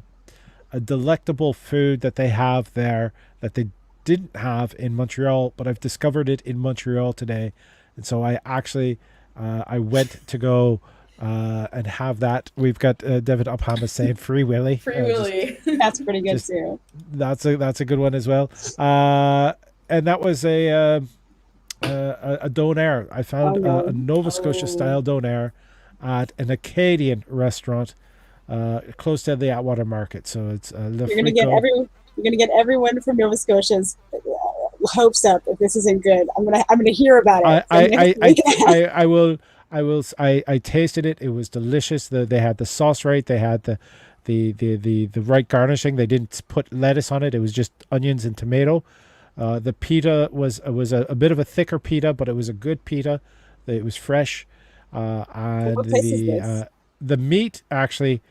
A: delectable food that they have there that they didn't have in Montreal, but I've discovered it in Montreal today, and so I actually I went to go and have that. We've got David Upham saying Free Willy.
B: Free Willy.
C: That's pretty good
A: just-
C: too.
A: That's a good one as well. And that was a donair. I found
C: Oh, no.
A: a Nova Scotia style donair at an Acadian restaurant close to the Atwater Market. So it's Le
C: You're gonna get
A: Frico.
C: everyone from Nova Scotia's hopes up if this isn't good. I'm gonna hear about it.
A: I tasted it. It was delicious. They had the sauce right. They had the right garnishing. They didn't put lettuce on it. It was just onions and tomato. The pita was a bit of a thicker pita, but it was a good pita. It was fresh. And
C: What place is this?
A: the meat actually,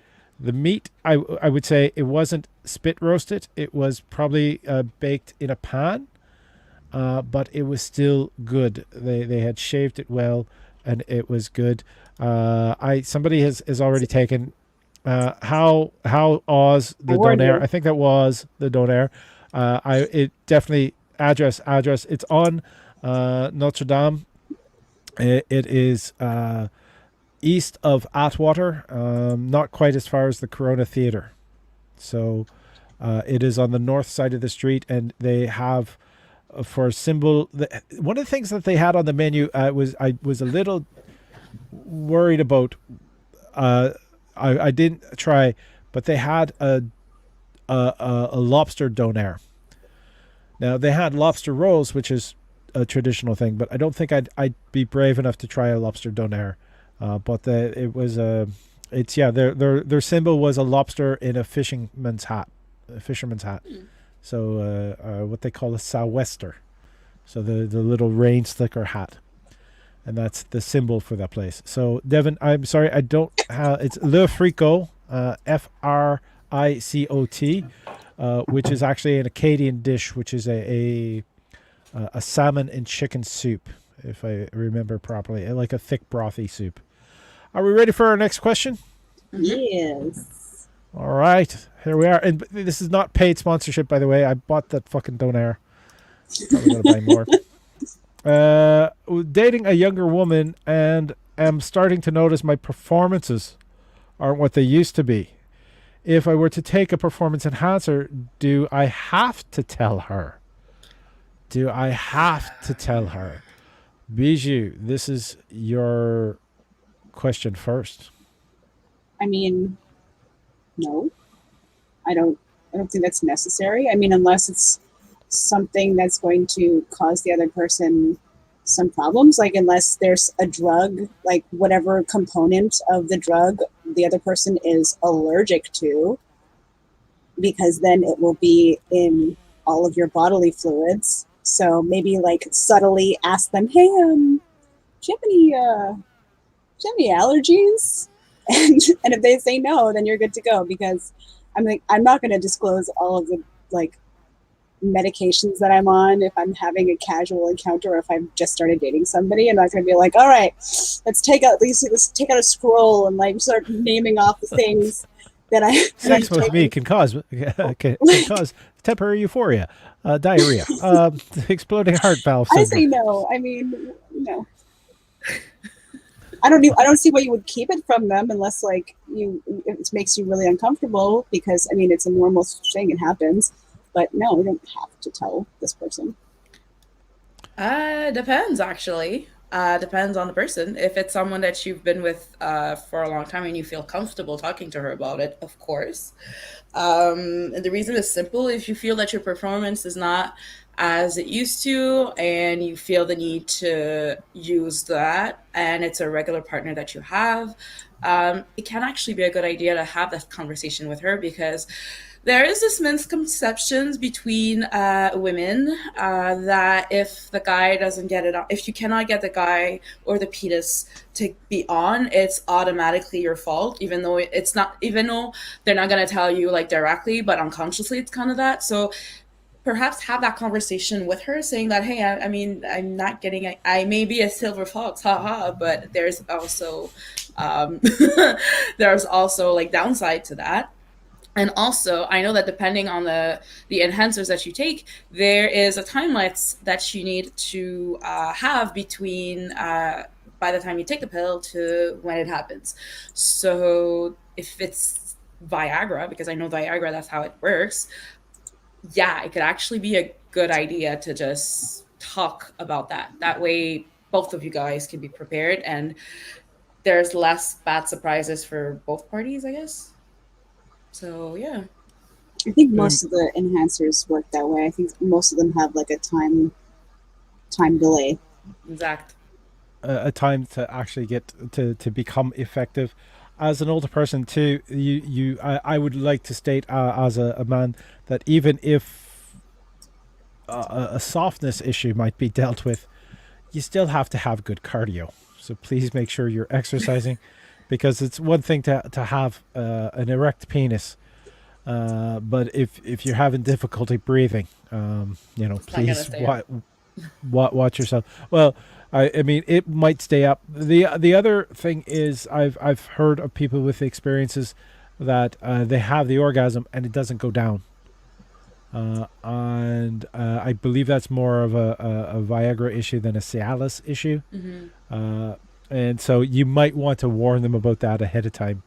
A: I would say it wasn't spit roasted. It was probably baked in a pan. But it was still good. They had shaved it well, and it was good. Somebody has already taken how Oz the donair. I think that was the donair. It definitely address. It's on Notre Dame. It is east of Atwater, not quite as far as the Corona Theatre. So it is on the north side of the street, and they have. For a symbol, one of the things that they had on the menu I was a little worried about. I didn't try, but they had a lobster donair. Now they had lobster rolls, which is a traditional thing, but I don't think I'd be brave enough to try a lobster donair. But their symbol was a lobster in a fisherman's hat. So what they call a sou'wester, so the little rain slicker hat, and that's the symbol for that place. So Devin, I'm sorry, I don't have. It's Le Frico, Fricot, which is actually an Acadian dish, which is a salmon and chicken soup, if I remember properly, like a thick brothy soup. Are we ready for our next question?
C: Yes.
A: All right, here we are. And this is not paid sponsorship, by the way. I bought that fucking donair. Probably gonna buy more. Dating a younger woman, and am starting to notice my performances aren't what they used to be. If I were to take a performance enhancer, do I have to tell her? Bijou, this is your question first.
C: I mean, no, I don't think that's necessary. I mean, unless it's something that's going to cause the other person some problems, like unless there's a drug, like whatever component of the drug the other person is allergic to, because then it will be in all of your bodily fluids. So maybe like subtly ask them, hey, do you have any allergies? And if they say no, then you're good to go, because I'm not going to disclose all of the like medications that I'm on if I'm having a casual encounter, or if I've just started dating somebody. I'm not going to be like, all right, let's take out a scroll and like start naming off the things that
A: Sex with me can cause temporary euphoria, diarrhea, exploding heart valve syndrome.
C: I say no. I mean, no. I don't see why you would keep it from them unless like it makes you really uncomfortable, because I mean it's a normal thing, it happens. But no, you don't have to tell this person.
B: Depends actually. Depends on the person. If it's someone that you've been with for a long time and you feel comfortable talking to her about it, of course. And the reason is simple. If you feel that your performance is not as it used to and you feel the need to use that, and it's a regular partner that you have, it can actually be a good idea to have that conversation with her, because There is this misconceptions between women that if the guy doesn't get it on, if you cannot get the guy or the penis to be on, it's automatically your fault, even though it's not, even though they're not going to tell you like directly, but unconsciously it's kind of that. So perhaps have that conversation with her saying that, hey, I mean, I'm not getting it. I may be a silver fox, haha, but there's also there's also like downside to that. And also, I know that depending on the enhancers that you take, there is a time lapse that you need to have between by the time you take the pill to when it happens. So if it's Viagra, because I know Viagra, that's how it works. Yeah, it could actually be a good idea to just talk about that. That way, both of you guys can be prepared, and there's less bad surprises for both parties, I guess. So yeah,
C: I think most of the enhancers work that way. I think most of them have like a time delay.
B: exact.
A: A time to actually get to become effective. As an older person too, I would like to state as a man that even if a softness issue might be dealt with, you still have to have good cardio. So please make sure you're exercising, because it's one thing to have an erect penis, but if you're having difficulty breathing, please watch yourself. Well, I mean, it might stay up. The other thing is, I've heard of people with experiences that they have the orgasm and it doesn't go down, and I believe that's more of a Viagra issue than a Cialis issue.
B: Mm-hmm.
A: And so you might want to warn them about that ahead of time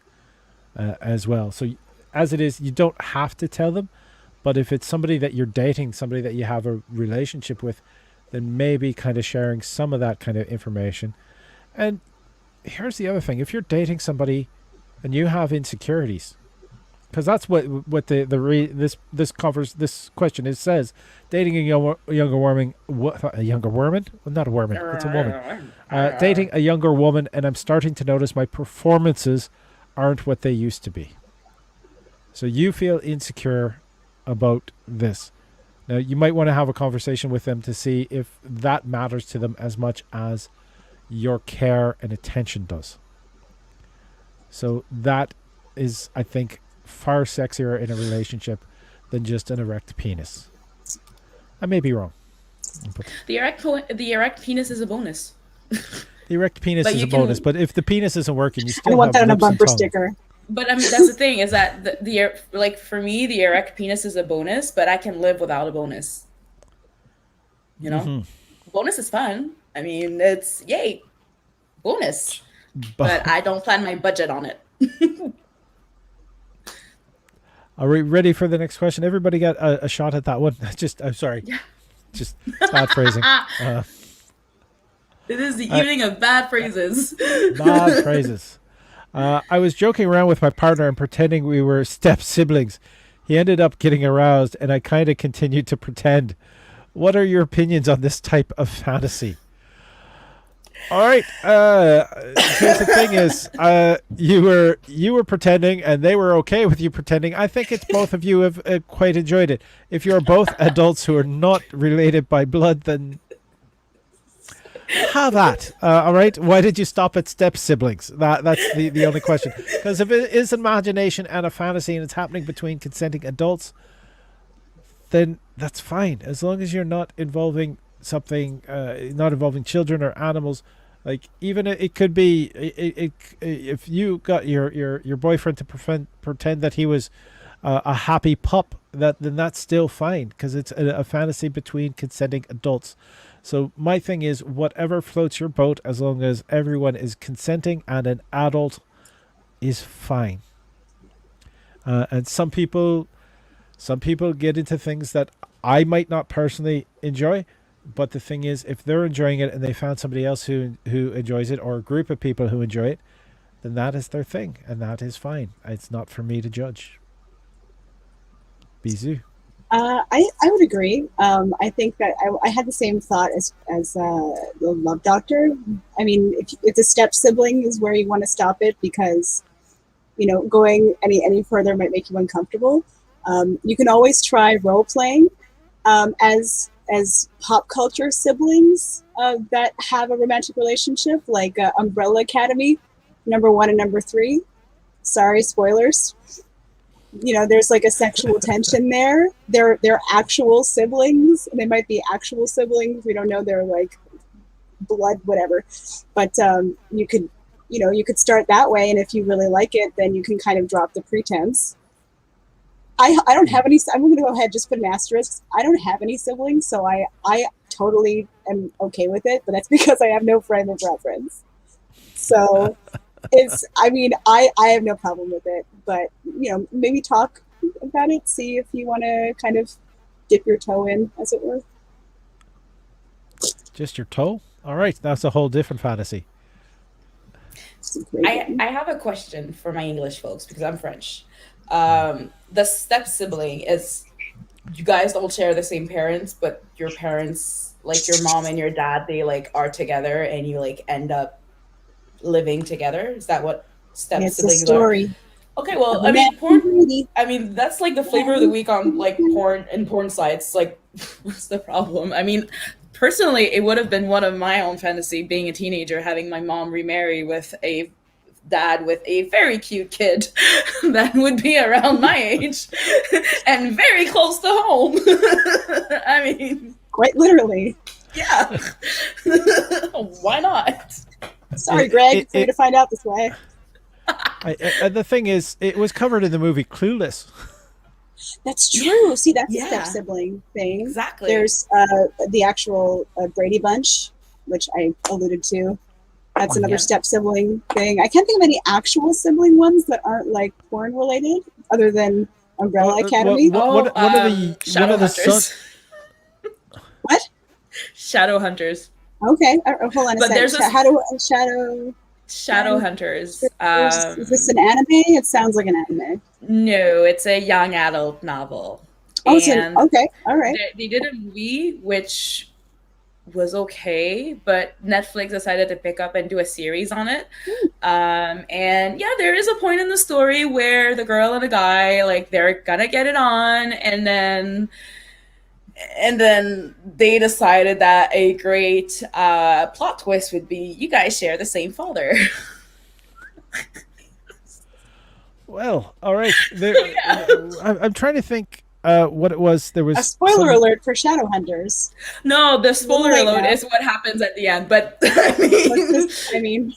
A: as well. So as it is, you don't have to tell them, but if it's somebody that you're dating, somebody that you have a relationship with, then maybe kind of sharing some of that kind of information. And here's the other thing: if you're dating somebody and you have insecurities, because that's what this covers. This question is says dating a younger woman. What, a younger woman? Well, not a woman. It's a woman. Dating a younger woman, and I'm starting to notice my performances aren't what they used to be. So you feel insecure about this. Now, you might want to have a conversation with them to see if that matters to them as much as your care and attention does. So that is, I think, far sexier in a relationship than just an erect penis. I may be wrong.
B: The erect penis is a bonus.
A: The erect penis is a bonus, but if the penis isn't working, you still
C: I want
A: have
C: that on a
A: lips and
C: bumper
A: tongue.
C: sticker.
B: But I mean, that's the thing, is that the like for me, the erect penis is a bonus, but I can live without a bonus. You know, bonus is fun. I mean, it's yay, bonus. But I don't plan my budget on it.
A: Are we ready for the next question? Everybody got a shot at that one. I'm sorry.
B: Yeah.
A: Just bad phrasing.
B: It is the evening of bad phrases.
A: Bad phrases. I was joking around with my partner and pretending we were step siblings. He ended up getting aroused, and I kind of continued to pretend. What are your opinions on this type of fantasy? All right. Here's the thing: is you were pretending, and they were okay with you pretending. I think it's both of you have quite enjoyed it. If you're both adults who are not related by blood, then have that. All right. Why did you stop at step siblings? That's the only question. Because if it is imagination and a fantasy, and it's happening between consenting adults, then that's fine, as long as you're not involving something, not involving children or animals. Like, even it could be if you got your boyfriend to pretend that he was a happy pup, then that's still fine, because it's a fantasy between consenting adults. So my thing is, whatever floats your boat, as long as everyone is consenting and an adult, is fine. And some people get into things that I might not personally enjoy, but the thing is, if they're enjoying it and they found somebody else who enjoys it, or a group of people who enjoy it, then that is their thing, and that is fine. It's not for me to judge. Bisou.
C: I would agree. I think that I had the same thought as the Love Doctor. I mean, if it's a step sibling is where you want to stop it, because going any further might make you uncomfortable. You can always try role playing as pop culture siblings that have a romantic relationship, like Umbrella Academy, #1 and #3. Sorry, spoilers. You know, there's like a sexual tension there. They're actual siblings. They might be actual siblings. We don't know. They're like blood, whatever. But you could start that way, and if you really like it, then you can kind of drop the pretense. I don't have any. I'm going to go ahead just put an asterisk. I don't have any siblings, so I totally am okay with it. But that's because I have no friend or girlfriends. So I have no problem with it. But maybe talk about it. See if you want to kind of dip your toe in, as it were.
A: Just your toe? All right, that's a whole different fantasy.
B: I have a question for my English folks because I'm French. The step sibling is, you guys don't share the same parents, but your parents, like your mom and your dad, they like are together and you like end up living together. Is that what step
C: It's
B: siblings
C: a story.
B: are? Okay, well, I mean, porn. I mean, that's like the flavor of the week on like porn and porn sites. Like, what's the problem? I mean, personally, it would have been one of my own fantasy being a teenager, having my mom remarry with a dad with a very cute kid that would be around my age and very close to home. I mean,
C: quite literally.
B: Yeah. Why not?
C: Sorry, Greg. For you to find out this way.
A: The thing is, it was covered in the movie Clueless.
C: That's true. See, that's a step sibling thing.
B: Exactly.
C: There's the actual Brady Bunch, which I alluded to. That's another step sibling thing. I can't think of any actual sibling ones that aren't like porn related, other than Umbrella Academy.
A: What are the
B: Hunters.
C: What?
B: Shadow Hunters.
C: Okay, hold on a second.
B: There's Shadow Hunters.
C: Is this an anime? It sounds like an anime.
B: No, it's a young adult novel.
C: Oh, okay, all right.
B: They did a movie which was okay, but Netflix decided to pick up and do a series on it. And yeah, there is a point in the story where the girl and the guy, like, they're gonna get it on, and then they decided that a great plot twist would be you guys share the same father.
A: Well, all right. I'm trying to think what it was. There was
C: a spoiler alert for Shadowhunters.
B: No, the spoiler alert is what happens at the end. But I mean,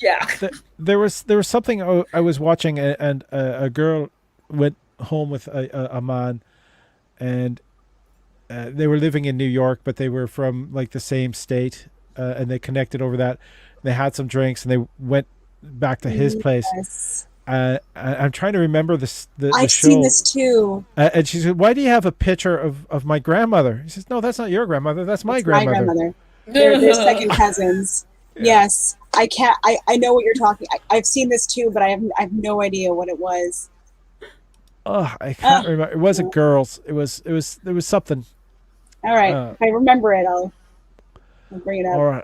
B: yeah.
A: There was something I was watching, and a girl went home with a man, and they were living in New York, but they were from like the same state, and they connected over that. They had some drinks, and they went back to his place.
C: Yes.
A: I'm trying to remember the show.
C: I've seen this too.
A: And she said, "Why do you have a picture of my grandmother?" He says, "No, that's not your grandmother. That's my grandmother."
C: My grandmother. They're second cousins. Yeah. Yes, I can't. I know what you're talking. I've seen this too, but I have no idea what it was.
A: Oh, I can't remember. It wasn't girls. It was something.
C: All right, if I remember it, I'll bring it up.
A: All right,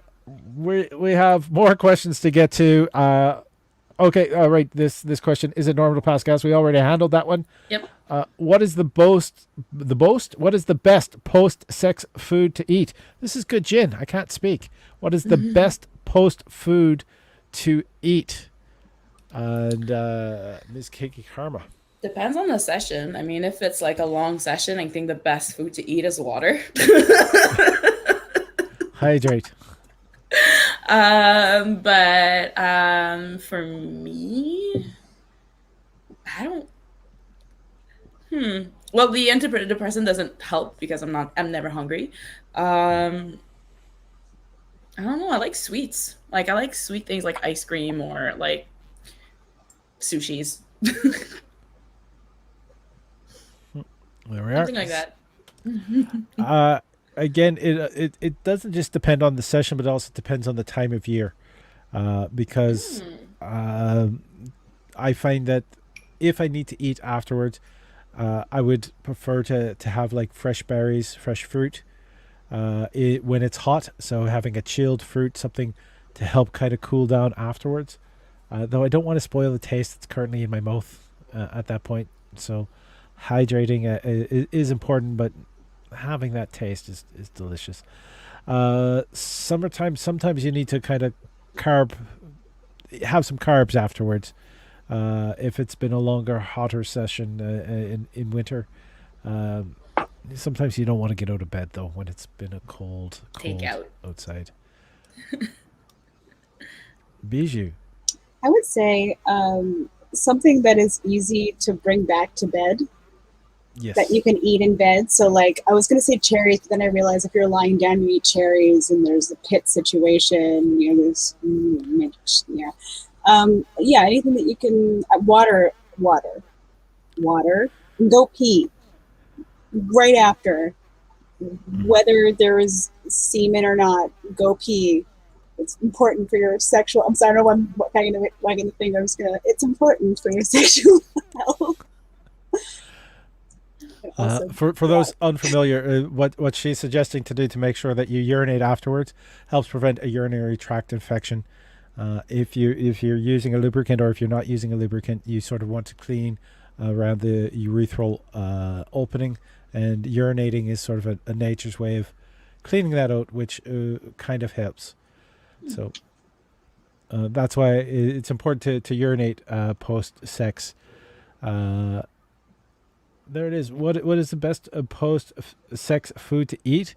A: we have more questions to get to. Okay, all right. This question, is it normal to pass gas? We already handled that one.
B: Yep.
A: What is the boast? What is the best post-sex food to eat? This is good gin. I can't speak. What is the best post food to eat? And Ms. Kinky Karma.
B: Depends on the session. I mean, if it's like a long session, I think the best food to eat is water.
A: Hydrate.
B: But for me, I don't. Well, the antidepressant doesn't help because I'm never hungry. I don't know. I like sweets. Like I like sweet things like ice cream or like sushis.
A: There we are.
B: Something like that.
A: Again, it doesn't just depend on the session, but also depends on the time of year, because I find that if I need to eat afterwards, I would prefer to have like fresh berries, fresh fruit, when it's hot. So having a chilled fruit, something to help kind of cool down afterwards. Though I don't want to spoil the taste that's currently in my mouth at that point. So hydrating is important, but having that taste is delicious. Summertime, sometimes you need to kind of have some carbs afterwards. If it's been a longer, hotter session in winter. Sometimes you don't want to get out of bed though when it's been a cold
B: Take out.
A: outside. Bijou.
C: I would say something that is easy to bring back to bed.
A: Yes.
C: That you can eat in bed. So like I was going to say cherries, but then I realized if you're lying down, you eat cherries, and there's the pit situation. You know, there's yeah, anything that you can water, and go pee right after, whether there is semen or not. Go pee. It's important for your sexual. I'm sorry, I don't know why I'm wagging the finger. It's important for your sexual health.
A: For those unfamiliar, what she's suggesting to do to make sure that you urinate afterwards helps prevent a urinary tract infection. If you're using a lubricant, or if you're not using a lubricant, you sort of want to clean around the urethral opening, and urinating is sort of a nature's way of cleaning that out, which kind of helps. So that's why it's important to urinate post-sex. There it is. What is the best post-sex food to eat?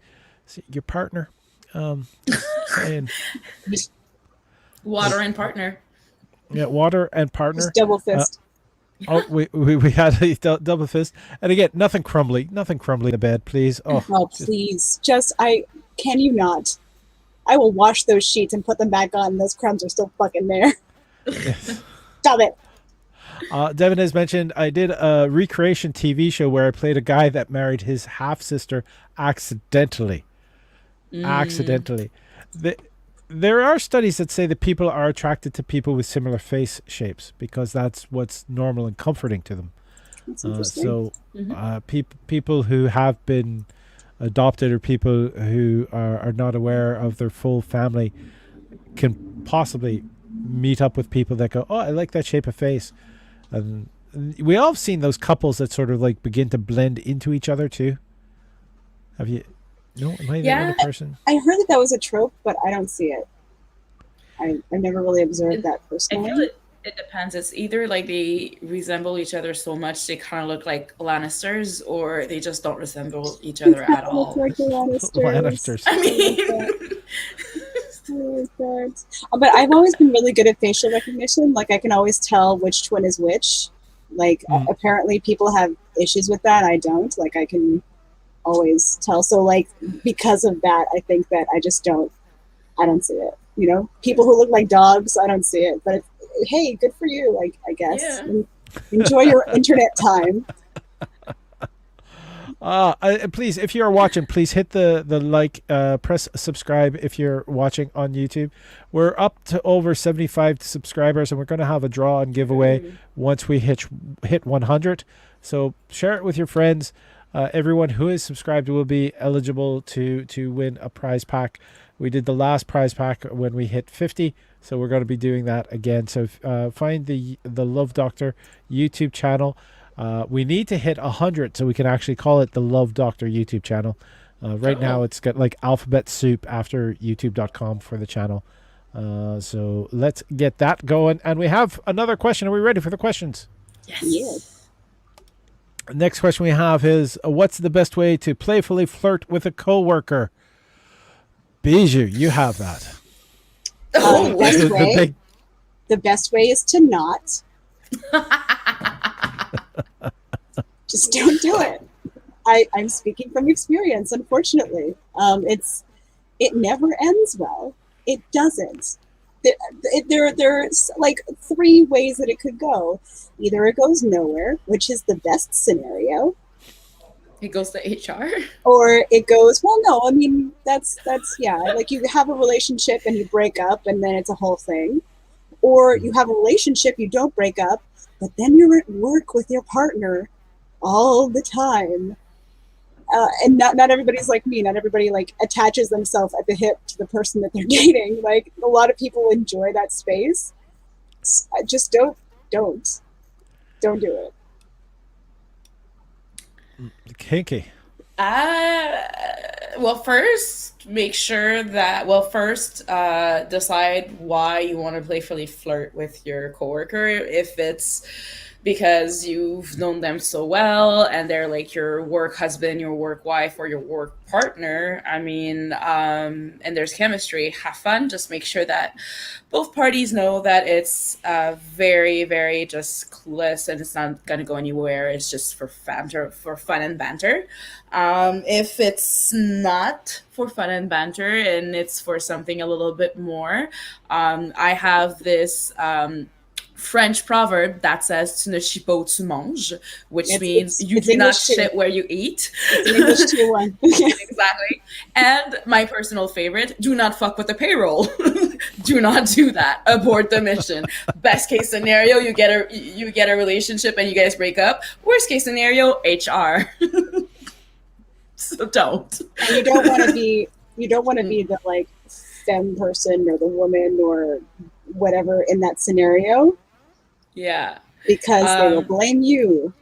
A: Your partner. Saying.
B: Water and partner.
A: Yeah, water and partner.
C: Just double fist.
A: We had a double fist, and again, nothing crumbly in the bed, please.
C: Please, can you not? I will wash those sheets and put them back on. Those crumbs are still fucking there.
A: Yes.
C: Stop it.
A: Devin has mentioned I did a recreation TV show where I played a guy that married his half sister accidentally. Accidentally. There are studies that say that people are attracted to people with similar face shapes because that's what's normal and comforting to them.
C: That's interesting.
A: People who have been adopted, or people who are not aware of their full family, can possibly meet up with people that go, oh, I like that shape of face. And we all have seen those couples that sort of like begin to blend into each other too. Have you? No, am I the other person?
C: I heard that was a trope, but I don't see it. I never really observed that personally.
B: I feel it depends. It's either like they resemble each other so much they kind of look like Lannisters, or they just don't resemble each other at all.
C: Like
A: Lannisters.
B: I mean,
C: but I've always been really good at facial recognition. Like I can always tell which twin is which. Like apparently people have issues with that. I don't. Like I can always tell. So like because of that, I think that I don't see it. You know, people who look like dogs, I don't see it. But hey, good for you, I guess. Yeah. Enjoy your internet time.
A: Please, if you are watching, please hit the like, press subscribe if you're watching on YouTube. We're up to over 75 subscribers, and we're going to have a draw and giveaway once we hit 100. So share it with your friends. Everyone who is subscribed will be eligible to win a prize pack. We did the last prize pack when we hit 50, so we're going to be doing that again. So find the Love Doctor YouTube channel. We need to hit 100 so we can actually call it the Love Doctor YouTube channel. Right now it's got like alphabet soup after youtube.com for the channel. So let's get that going. And we have another question. Are we ready for the questions?
C: Yes.
A: Next question we have is, what's the best way to playfully flirt with a coworker? Bijou, you have that.
C: The best way is to not. Just don't do it. I'm speaking from experience, unfortunately. It never ends well. It doesn't. There's like 3 ways that it could go. Either it goes nowhere, which is the best scenario.
B: It goes to HR?
C: Or it goes, well, no, I mean, that's yeah. Like you have a relationship and you break up and then it's a whole thing. Or you have a relationship, you don't break up, but then you're at work with your partner all the time. And not everybody's like me. Not everybody like attaches themselves at the hip to the person that they're dating. Like a lot of people enjoy that space. Just don't do it.
A: Kinky.
B: Well, first, make sure that, well, first, decide why you want to playfully flirt with your coworker. If it's because you've known them so well and they're like your work husband, your work wife, or your work partner, I mean, and there's chemistry, have fun. Just make sure that both parties know that it's very, very just clueless and it's not going to go anywhere. It's just for banter, for fun and banter. If it's not for fun and banter and it's for something a little bit more, I have this French proverb that says "Tu ne chies pas où tu manges," which means you do not shit where you eat.
C: It's an English 2-1.
B: Exactly. And my personal favorite: do not fuck with the payroll. Do not do that. Abort the mission. Best case scenario, you get a relationship and you guys break up. Worst case scenario, HR. So don't.
C: And you don't want to be the like femme person or the woman or whatever in that scenario.
B: Yeah.
C: Because they will blame you.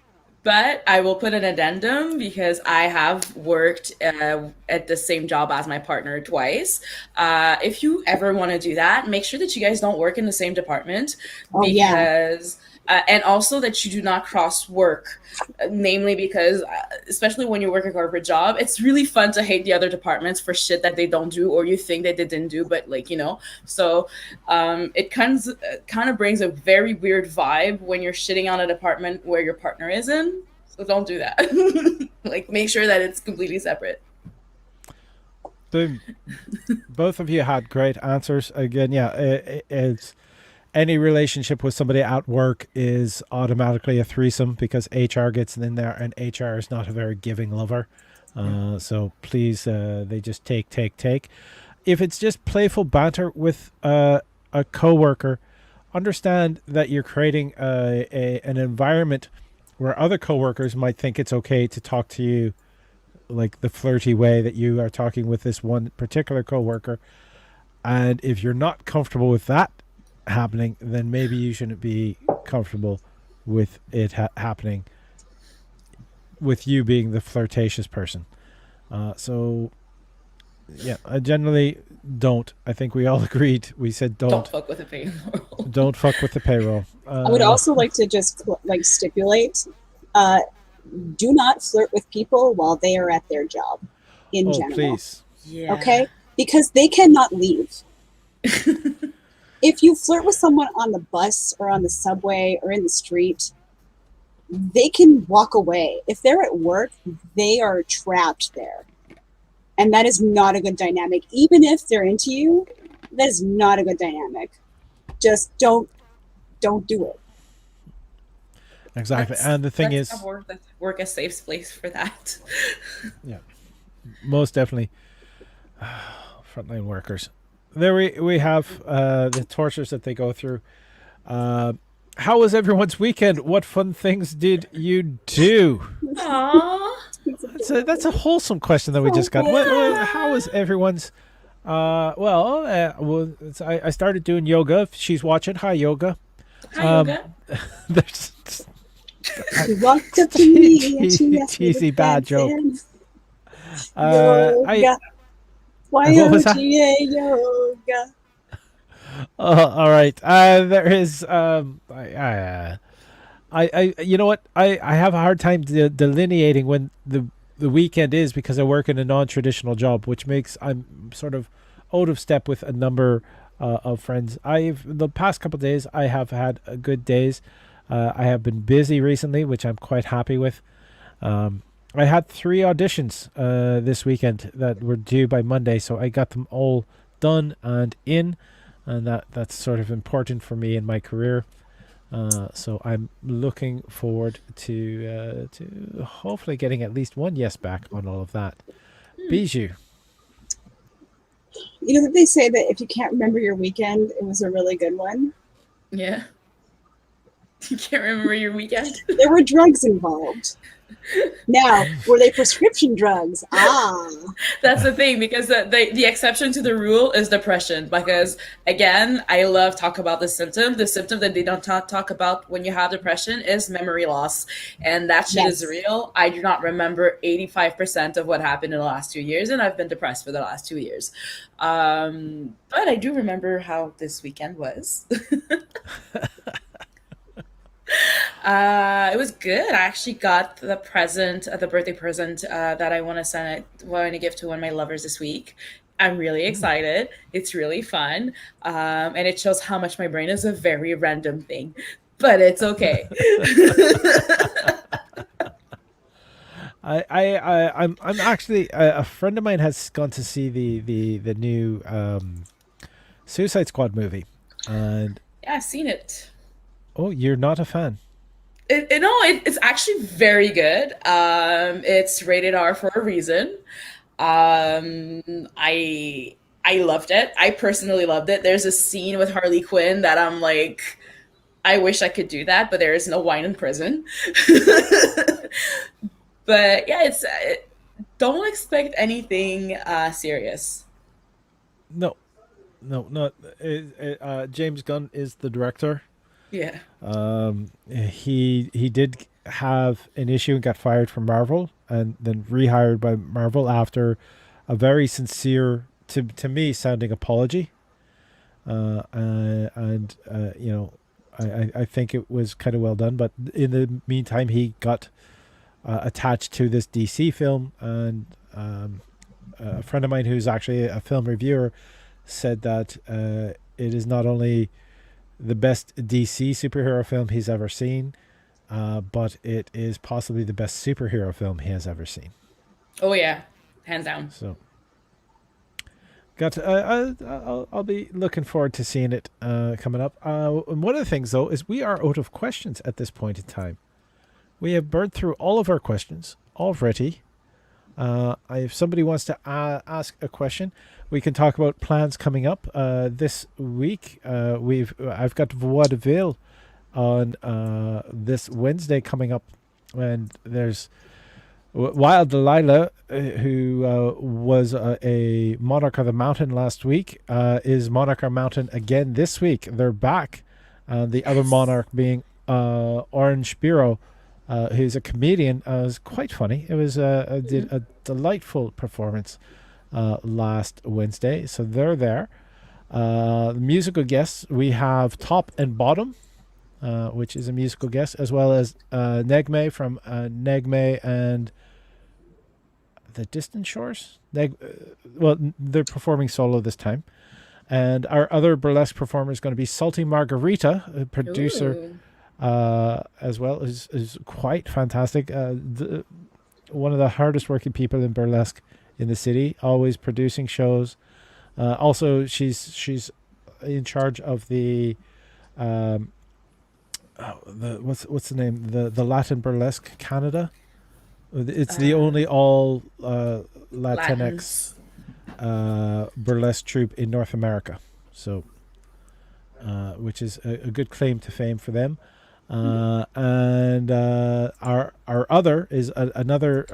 B: But I will put an addendum because I have worked at the same job as my partner twice. If you ever want to do that, make sure that you guys don't work in the same department because and also that you do not cross work, namely because especially when you work a corporate job, it's really fun to hate the other departments for shit that they don't do or you think that they didn't do, but like, you know, so it kind of brings a very weird vibe when you're shitting on a department where your partner is in. So don't do that. Like, make sure that it's completely separate.
A: Boom. Both of you had great answers. Again, yeah, it's any relationship with somebody at work is automatically a threesome because HR gets in there and HR is not a very giving lover. So please, they just take. If it's just playful banter with a coworker, understand that you're creating an environment where other coworkers might think it's okay to talk to you like the flirty way that you are talking with this one particular coworker. And if you're not comfortable with that happening, then maybe you shouldn't be comfortable with it happening with you being the flirtatious person. So yeah, I generally don't. I think we all agreed. We said don't
B: fuck with the payroll.
A: Don't fuck with the payroll.
C: I would also like to just like stipulate, do not flirt with people while they are at their job in general.
A: Please.
B: Yeah.
C: Okay? Because they cannot leave. If you flirt with someone on the bus or on the subway or in the street, they can walk away. If they're at work, they are trapped there. And that is not a good dynamic. Even if they're into you, that is not a good dynamic. Just don't do it.
A: Exactly. And the thing is,
B: work a safe place for that.
A: Yeah, most definitely. Frontline workers. There we have the tortures that they go through. How was everyone's weekend? What fun things did you do?
B: Aww.
A: That's a wholesome question that we just got. How was everyone's? I started doing yoga. If she's watching, hi yoga.
B: Hi yoga.
C: She walked up to me and she asked me
A: cheesy bad joke.
C: Yoga. YOGA yoga.
A: All right. There is. I you know what? I have a hard time delineating when the weekend is because I work in a non-traditional job, which makes I'm sort of out of step with a number of friends. The past couple of days I have had good days. I have been busy recently, which I'm quite happy with. I had 3 auditions this weekend that were due by Monday, so I got them all done and in, and that's sort of important for me in my career. So I'm looking forward to hopefully getting at least one yes back on all of that. Bijou.
C: You know that they say that if you can't remember your weekend, it was a really good one?
B: Yeah. You can't remember your weekend?
C: There were drugs involved. Now, were they prescription drugs? Ah,
B: That's the thing, because the exception to the rule is depression. Because again, I love talk about the symptom. The symptom that they don't talk about when you have depression is memory loss, and that shit is
C: yes.
B: real. I do not remember 85% of what happened in the last 2 years, and I've been depressed for the last 2 years. But I do remember how this weekend was. It was good. I actually got the present, the birthday present that I want to give to one of my lovers this week. I'm really
A: Ooh.
B: excited. It's really fun, and it shows how much my brain is a very random thing, but it's okay.
A: I'm actually a friend of mine has gone to see the new Suicide Squad movie, and
B: Yeah, I've seen it.
A: oh, you're not a fan.
B: It's actually very good. It's rated R for a reason. I loved it. I personally loved it. There's a scene with Harley Quinn that I'm like, I wish I could do that, but there is no wine in prison. But yeah, don't expect anything serious.
A: No, no, not James Gunn is the director.
B: Yeah.
A: He did have an issue and got fired from Marvel, and then rehired by Marvel after a very sincere, to me, sounding apology. And you know, I think it was kind of well done. But in the meantime, he got attached to this DC film, and a friend of mine who's actually a film reviewer said that it is not only the best DC superhero film he's ever seen, but it is possibly the best superhero film he has ever seen.
B: Oh yeah, hands down.
A: So, I'll be looking forward to seeing it coming up. And one of the things, though, is we are out of questions at this point in time. We have burned through all of our questions already. If somebody wants to ask a question, we can talk about plans coming up this week. I've got vaudeville on this Wednesday coming up, and there's Wild Delilah, who was a Monarch of the Mountain last week, is Monarch of the Mountain again this week. They're back. The other
B: Yes.
A: Monarch being Orange Spiro, who's a comedian. It was quite funny. It was did a delightful performance last Wednesday. So they're there. The musical guests, we have Top and Bottom, which is a musical guest, as well as Negme from Negme and the Distant Shores. Well, they're performing solo this time. And our other burlesque performer is going to be Salty Margarita, a producer
B: Ooh.
A: as well, is quite fantastic. One of the hardest working people in burlesque in the city, always producing shows. Also, she's in charge of what's the name, the Latin Burlesque Canada. It's the
B: Uh,
A: only all Latinx
B: Latins.
A: burlesque troupe in North America. So, which is a good claim to fame for them. And our other is another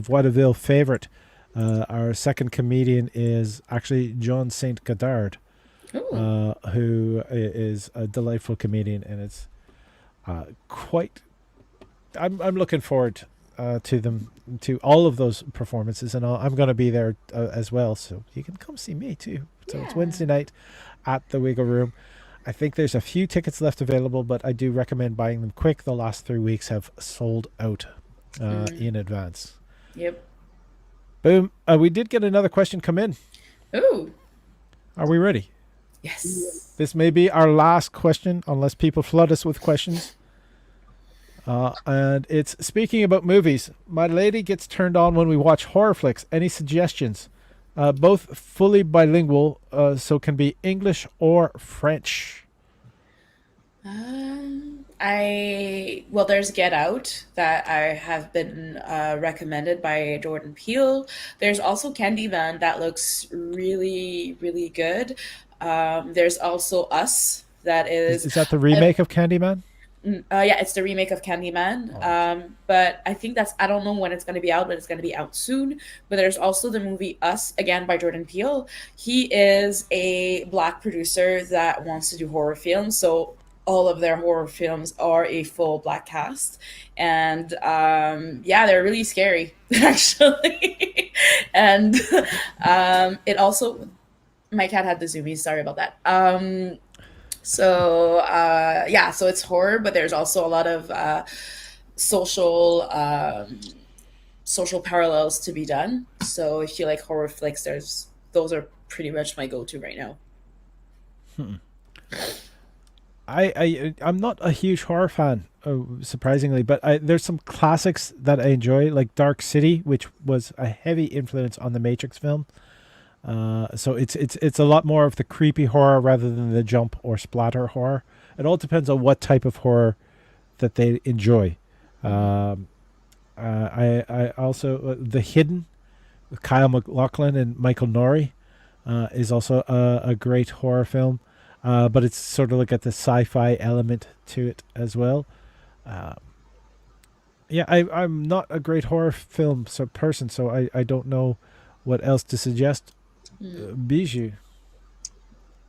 A: vaudeville favorite. Our second comedian is actually John Saint Godard,
B: Ooh.
A: who is a delightful comedian, and it's quite. I'm looking forward to them, to all of those performances, and I'm going to be there as well. So you can come see me too. So it's
B: Yeah.
A: Wednesday night at the Wiggle Room. I think there's a few tickets left available, but I do recommend buying them quick. The last 3 weeks have sold out
B: Mm.
A: in advance.
B: Yep.
A: Boom. We did get another question come in.
B: Ooh.
A: Are we ready?
B: Yes.
A: This may be our last question, unless people flood us with questions. And it's speaking about movies. My lady gets turned on when we watch horror flicks. Any suggestions? Both fully bilingual, so can be English or French.
B: There's Get Out that I have been recommended by Jordan Peele. There's also Candyman that looks really, really good. There's also Us that is
A: Is that the
B: uh,
A: remake of Candyman?
B: Yeah, it's the remake of Candyman. But I think I don't know when it's going to be out, but it's going to be out soon. But there's also the movie Us, again by Jordan Peele. He is a black producer that wants to do horror films. So all of their horror films are a full black cast. And yeah, they're really scary, actually. And it also, my cat had the zoomies. Sorry about that. So yeah, so it's horror, but there's also a lot of social social parallels to be done. So if you like horror flicks, those are pretty much my go-to right now.
A: I'm not a huge horror fan, surprisingly, but there's some classics that I enjoy, like Dark City, which was a heavy influence on the Matrix film. So it's a lot more of the creepy horror rather than the jump or splatter horror. It all depends on what type of horror that they enjoy. I also The Hidden with Kyle MacLachlan and Michael Nouri is also a great horror film, but it's sort of like got the sci-fi element to it as well. Yeah, I'm not a great horror film person, so I don't know what else to suggest. Bijou.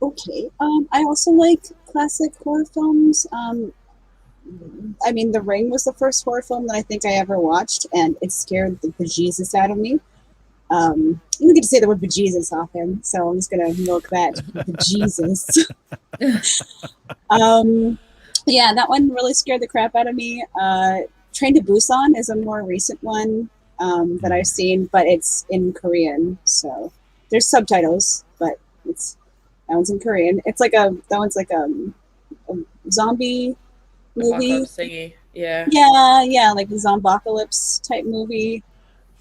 C: Okay. I also like classic horror films. I mean, The Ring was the first horror film that I think I ever watched, and it scared the bejesus out of me. You don't get to say the word bejesus often, so I'm just gonna milk that bejesus. Yeah, that one really scared the crap out of me. Train to Busan is a more recent one that I've seen, but it's in Korean, so there's subtitles, but that one's in Korean. That one's like a zombie movie.
B: Thingy. Yeah.
C: Yeah, like a zombocalypse type movie.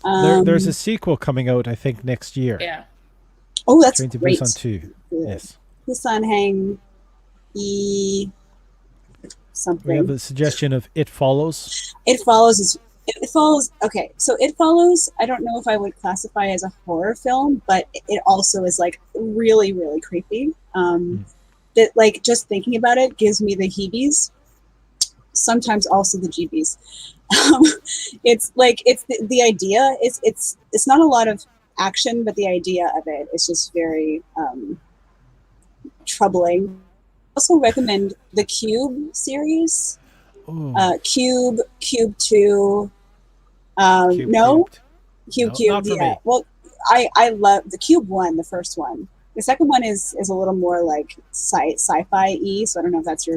A: There's a sequel coming out, I think, next year.
B: Yeah.
C: Oh, that's
A: Train to
C: great.
A: Busan 2.
C: Good.
A: Yes.
C: Busan Hang something.
A: We have a suggestion of It Follows.
C: It Follows. Okay, so It Follows, I don't know if I would classify as a horror film, but it also is like really, really creepy. That, like, just thinking about it gives me the heebies. Sometimes also the jeebies. It's like the idea is it's not a lot of action, but the idea of it is just very troubling. Also recommend the Cube series. Cube 2. Cube. Yeah. Well, I love the Cube 1, the first one. The second one is a little more like sci-fi-y, so I don't know if that's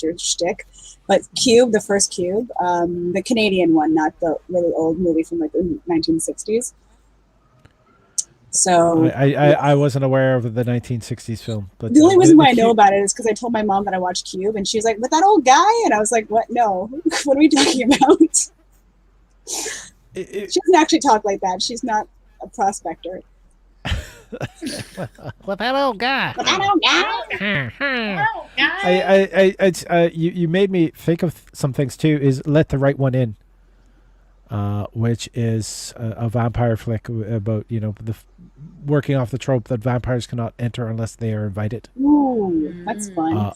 C: your shtick. But Cube, the first Cube, the Canadian one, not the really old movie from like the 1960s. So
A: I wasn't aware of the 1960s film. But
C: the only reason why I know about it is because I told my mom that I watched Cube, and she was like, "With that old guy?" And I was like, "What? No, what are we talking about?" She doesn't actually talk like that. She's not a prospector.
A: With that old guy.
C: With that old guy.
A: You made me think of some things too. Is Let the Right One In, which is a vampire flick about working off the trope that vampires cannot enter unless they are invited.
C: Ooh, that's fun.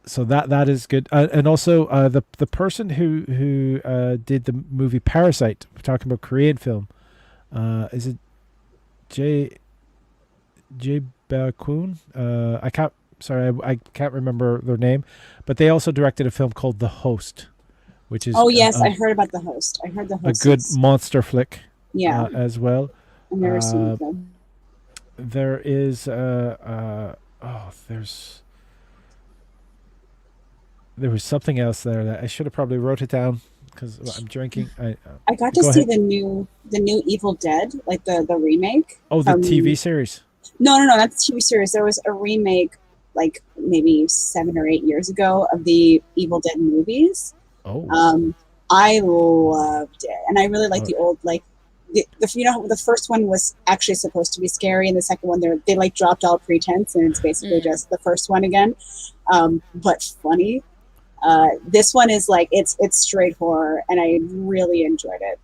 A: So that is good, and also the person who did the movie Parasite, we're talking about Korean film, is it J Bakun? I can't remember their name, but they also directed a film called The Host, which is
C: I heard about The Host. I heard The Host.
A: A good monster flick, as well.
C: I've never seen it though.
A: There is there was something else there that I should have probably wrote it down because I'm drinking.
C: I got to see the new Evil Dead, like the remake.
A: Oh, the TV series.
C: No, not the TV series. There was a remake, like maybe 7 or 8 years ago, of the Evil Dead movies.
A: Oh.
C: I loved it, and I really like the old, like the first one was actually supposed to be scary, and the second one they like dropped all pretense, and it's basically just the first one again, but funny. This one is like it's straight horror, and I really enjoyed it.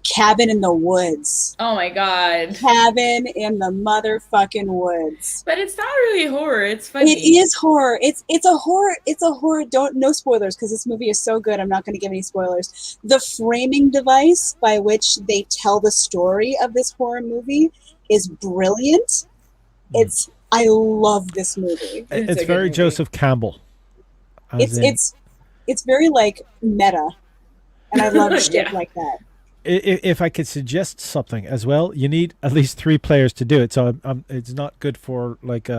C: Cabin in the Woods.
B: Oh my god.
C: Cabin in the motherfucking woods.
B: But it's not really horror. It's funny.
C: It is horror. It's a horror. It's a horror. No spoilers, because this movie is so good. I'm not going to give any spoilers. The framing device by which they tell the story of this horror movie is brilliant. I love this movie.
A: It's very movie. Joseph Campbell.
C: It's very like meta, and I love shit like that.
A: If I could suggest something as well, you need at least 3 players to do it. So it's not good for like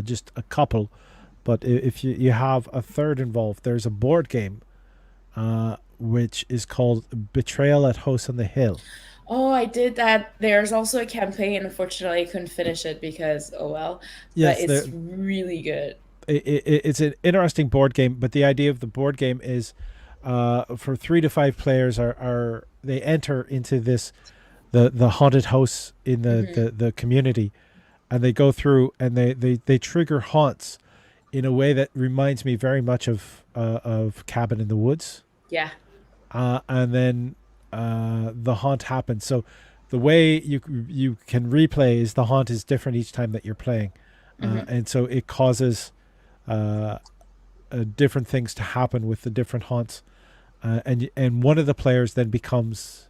A: just a couple, but if you have a third involved, there's a board game, which is called Betrayal at House on the Hill.
B: Oh, I did that. There's also a campaign. Unfortunately, I couldn't finish it because, oh well. Yes, but it's really good.
A: It's an interesting board game, but the idea of the board game is for 3 to 5 players are they enter into the haunted house in the community, and they go through and they trigger haunts in a way that reminds me very much of Cabin in the Woods.
B: Yeah.
A: And then the haunt happens. So the way you can replay is the haunt is different each time that you're playing, and so it causes different things to happen with the different haunts, and one of the players then becomes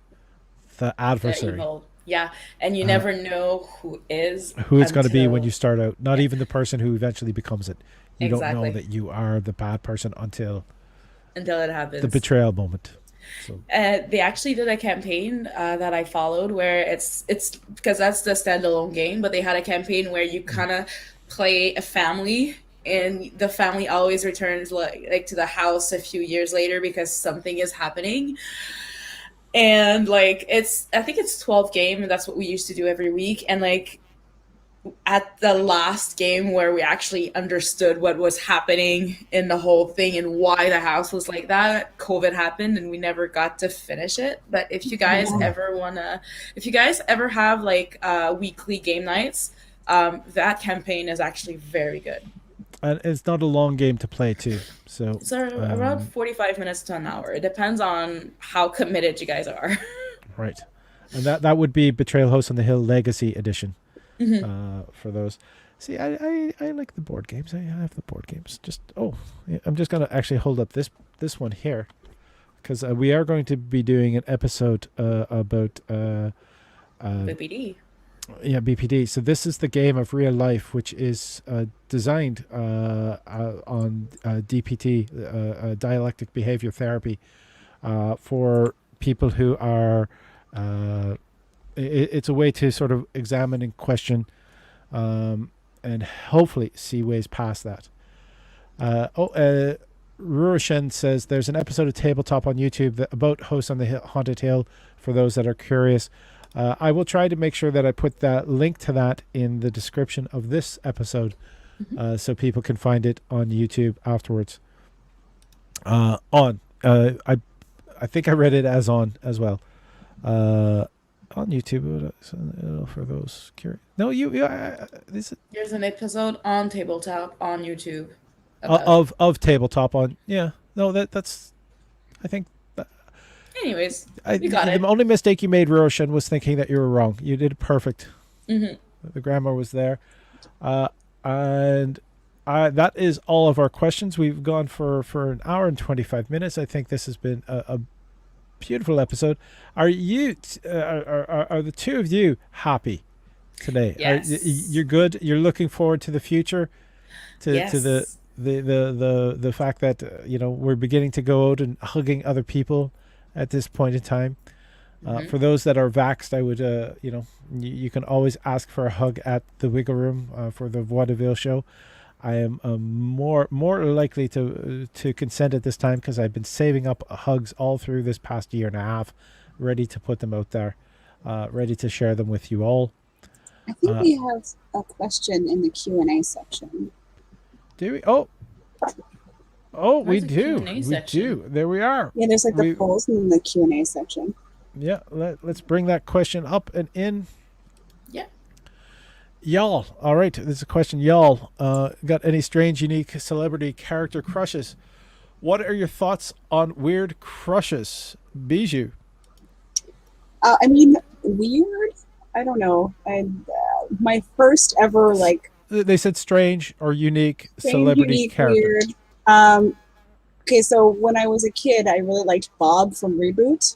A: the adversary.
B: Yeah, and you never know who it's
A: going to be when you start out. Not even the person who eventually becomes it. You don't know that you are the bad person until
B: it happens.
A: The betrayal moment. So.
B: They actually did a campaign that I followed where it's because that's the standalone game, but they had a campaign where you kind of play a family, and the family always returns like to the house a few years later because something is happening. And like I think it's 12 game, and that's what we used to do every week. And like at the last game where we actually understood what was happening in the whole thing and why the house was like that, COVID happened and we never got to finish it. But if you guys ever have like weekly game nights, that campaign is actually very good.
A: And it's not a long game to play too. So
B: around 45 minutes to an hour. It depends on how committed you guys are.
A: Right. And that would be Betrayal House on the Hill Legacy Edition. For those. See, I like the board games. I have the board games. I'm just gonna actually hold up this one here, because we are going to be doing an episode about
B: BPD.
A: Yeah, BPD. So this is the game of real life, which is designed on DPT, dialectic behavior therapy, for people who are. It's a way to sort of examine and question, and hopefully see ways past that. Ruroshen says there's an episode of Tabletop on YouTube about House on the Haunted Hill for those that are curious. I will try to make sure that I put that link to that in the description of this episode, so people can find it on YouTube afterwards. I think I read it as on as well. On YouTube for those curious. No, there's
B: an episode on Tabletop on YouTube
A: of Tabletop on. Yeah, no, that's. I think.
B: Anyways, we got it.
A: The only mistake you made, Roshan, was thinking that you were wrong. You did perfect. The grammar was there, and that is all of our questions. We've gone for an hour and 25 minutes. I think this has been a beautiful episode. Are you are the two of you happy today?
B: Yes.
A: You're good. You're looking forward to the future, to the fact that we're beginning to go out and hugging other people at this point in time. For those that are vaxxed, I would you can always ask for a hug at the Wiggle Room for the Vaudeville show. I am more likely to consent at this time because I've been saving up hugs all through this past year and a half, ready to put them out there, ready to share them with you all.
C: I think we have a question in the Q&A section.
A: Do we? We do. We do. There we are.
C: Yeah, there's like the polls in the Q&A section.
A: Yeah, let's bring that question up and in.
B: Yeah.
A: Y'all, all right, this is a question. Y'all, got any strange, unique celebrity character crushes? What are your thoughts on weird crushes? Bijou.
C: I mean, weird. I don't know. My first ever like
A: They said strange or unique
C: strange,
A: celebrity
C: unique,
A: character.
C: weird. Okay, so when I was a kid, I really liked Bob from Reboot.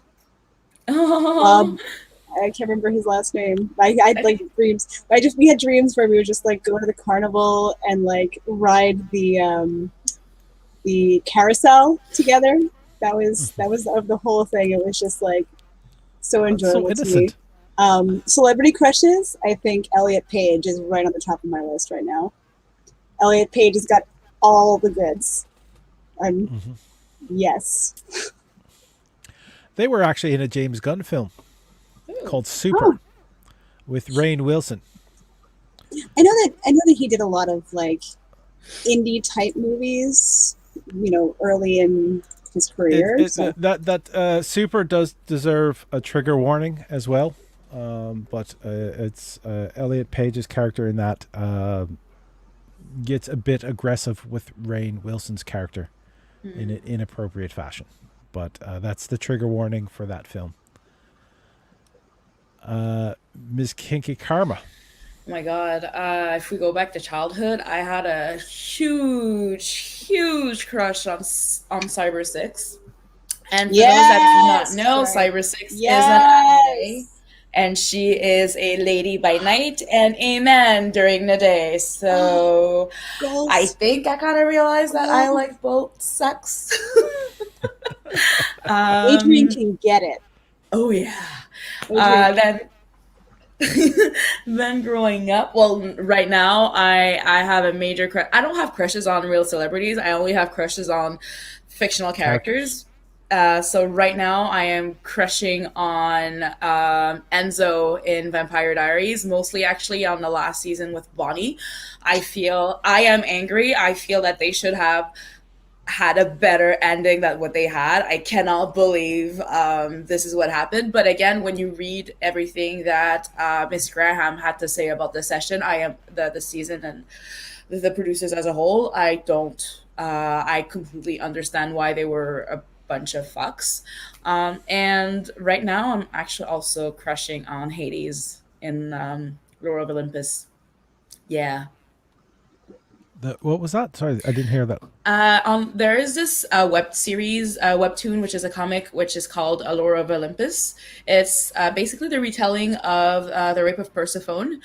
B: Oh,
C: I can't remember his last name. I had
B: I
C: like
B: think
C: dreams. We had dreams where we would just like go to the carnival and like ride the carousel together. That was of the whole thing. It was just like so
A: That's so
C: enjoyable to me.
A: innocent.
C: Celebrity crushes. I think Elliot Page is right on the top of my list right now. Elliot Page has got all the goods. Yes.
A: They were actually in a James Gunn film
B: ooh.
A: called Super
C: Oh,
A: with Rainn Wilson.
C: I know that he did a lot of like indie type movies, early in his career. So
A: That Super does deserve a trigger warning as well. But it's Elliot Page's character in that gets a bit aggressive with Rainn Wilson's character in an inappropriate fashion. But that's the trigger warning for that film. Ms. Kinky Karma.
B: Oh my God. If we go back to childhood, I had a huge crush on Cyber 6. And for those that do not know,
C: sorry.
B: Cyber 6 is an anime,
C: Yes.
B: and she is a lady by night and a man during the day. So I
C: Goals.
B: think I kind of realized that I like both sex.
C: Adrian
B: um,
C: can get it.
B: oh yeah.
C: Adrian,
B: Then then growing up, well, right now I have a major crush. I don't have crushes on real celebrities. I only have crushes on fictional characters. So right now I am crushing on Enzo in Vampire Diaries, mostly actually on the last season with Bonnie. I am angry. I feel that they should have had a better ending than what they had. I cannot believe this is what happened. But again, when you read everything that Miss Graham had to say about the session, I am the season and the producers as a whole, I don't. I completely understand why they were a bunch of fucks. And right now, I'm actually also crushing on Hades in Lore of Olympus. Yeah.
A: What was that? Sorry, I didn't hear that.
B: There is this web series, webtoon, which is a comic, which is called Allure of Olympus. It's basically the retelling of the rape of Persephone.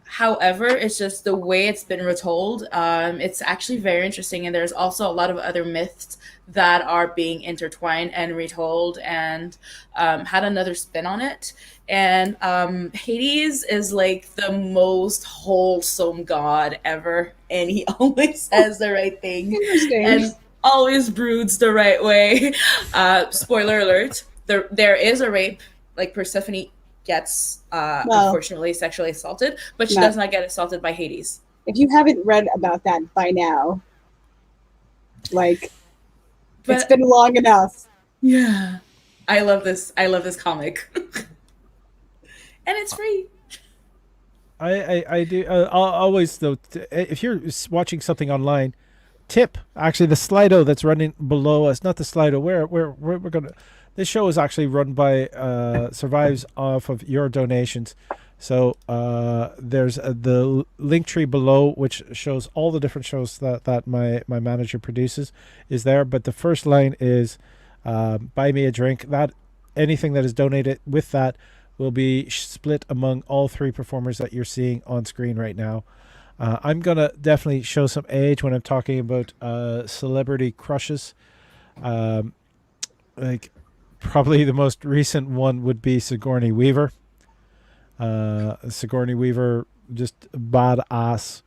B: However, it's just the way it's been retold. It's actually very interesting, and there's also a lot of other myths that are being intertwined and retold, and had another spin on it. And Hades is like the most wholesome god ever, and he always says the right thing
C: interesting.
B: and always broods the right way. Spoiler alert: there is a rape. Like Persephone gets
C: Well,
B: unfortunately sexually assaulted, but she
C: no.
B: does not get assaulted by Hades.
C: If you haven't read about that by now, like it's
B: But
C: been long enough.
B: yeah, I love this. I love this comic, and it's free.
A: I do. I'll always though. If you're watching something online, tip actually the Slido that's running below us. Not the Slido. Where we're gonna. This show is actually run by survives off of your donations. So there's the link tree below, which shows all the different shows that my manager produces, is there. But the first line is buy me a drink. That anything that is donated with that will be split among all three performers that you're seeing on screen right now. I'm gonna definitely show some age when I'm talking about celebrity crushes. Like probably the most recent one would be Sigourney Weaver. Sigourney Weaver, just badass.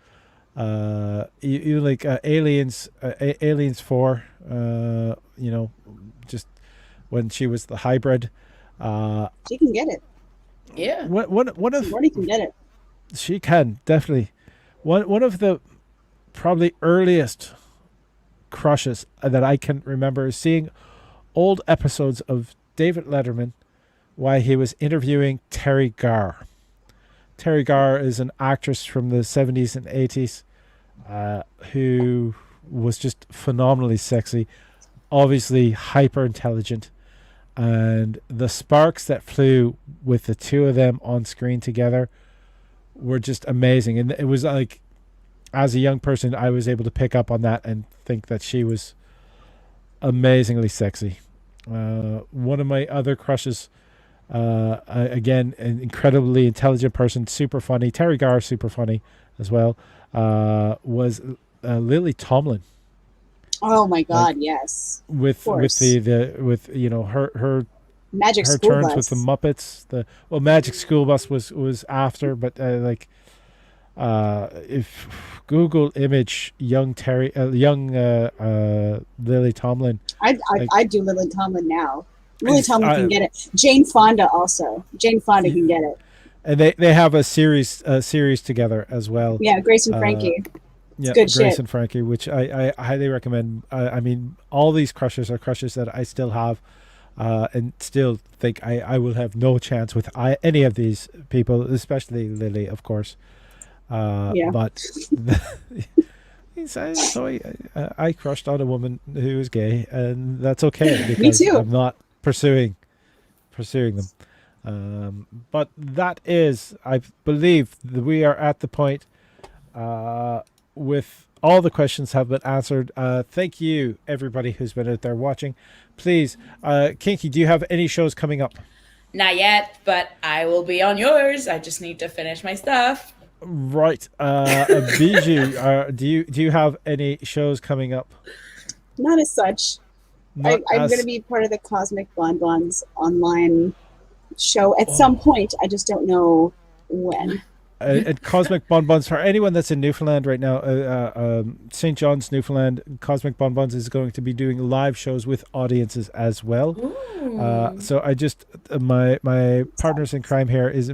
A: You like Aliens, Aliens 4. Just when she was the hybrid.
C: She can get it.
B: Yeah.
A: One of
C: Sigourney can get it.
A: she can definitely one of the probably earliest crushes that I can remember is seeing old episodes of David Letterman while he was interviewing Terry Garr. Terry Garr is an actress from the 70s and 80s who was just phenomenally sexy, obviously hyper intelligent, and the sparks that flew with the two of them on screen together were just amazing. And it was like, as a young person, I was able to pick up on that and think that she was amazingly sexy. One of my other crushes, again, an incredibly intelligent person, super funny. Terry Garr, super funny as well. Was Lily Tomlin.
C: Oh my God, yes.
A: With her
C: Magic
A: her
C: School
A: turns
C: Bus.
A: with the Muppets. Magic School Bus was after, but if Google image young Lily Tomlin,
C: I'd do Lily Tomlin now. Lily Tomlin can get it. Jane Fonda also. Jane Fonda can get it.
A: And they have a series together as well.
C: Yeah, Grace and Frankie.
A: Yeah,
C: good
A: Grace
C: shit.
A: and Frankie, which I highly recommend. I mean, all these crushes are crushes that I still have, and still think I will have no chance with any of these people, especially Lily, of course. But I crushed on a woman who is gay, and that's okay because
C: Me too.
A: I'm not pursuing them. But that is, I believe, that we are at the point with all the questions have been answered. Thank you, everybody who's been out there watching. Please, Kinky, do you have any shows coming up?
B: Not yet, but I will be on yours. I just need to finish my stuff.
A: Right. Bijou, do you have any shows coming up?
C: Not as such. I'm going to be part of the Cosmic Bonbons online show at some point. I just don't know when.
A: At Cosmic Bonbons, for anyone that's in Newfoundland right now, St. John's, Newfoundland, Cosmic Bonbons is going to be doing live shows with audiences as well. So I just my partners in crime here is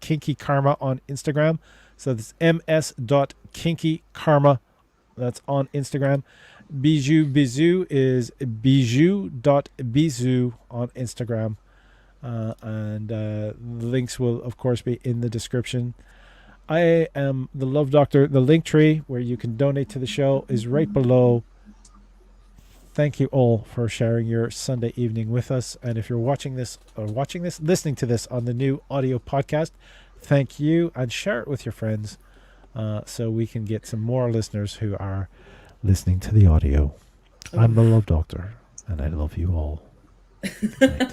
A: Kinky Karma on Instagram. So that's ms.kinky karma. That's on Instagram. Bijou Bisou is bijou.bisou on Instagram. And links will of course be in the description. I am the Love Doctor. The link tree where you can donate to the show is right below. Thank you all for sharing your Sunday evening with us. And if you're listening to this on the new audio podcast, thank you, and share it with your friends so we can get some more listeners who are listening to the audio. I'm the Love Doctor, and I love you all. Good night.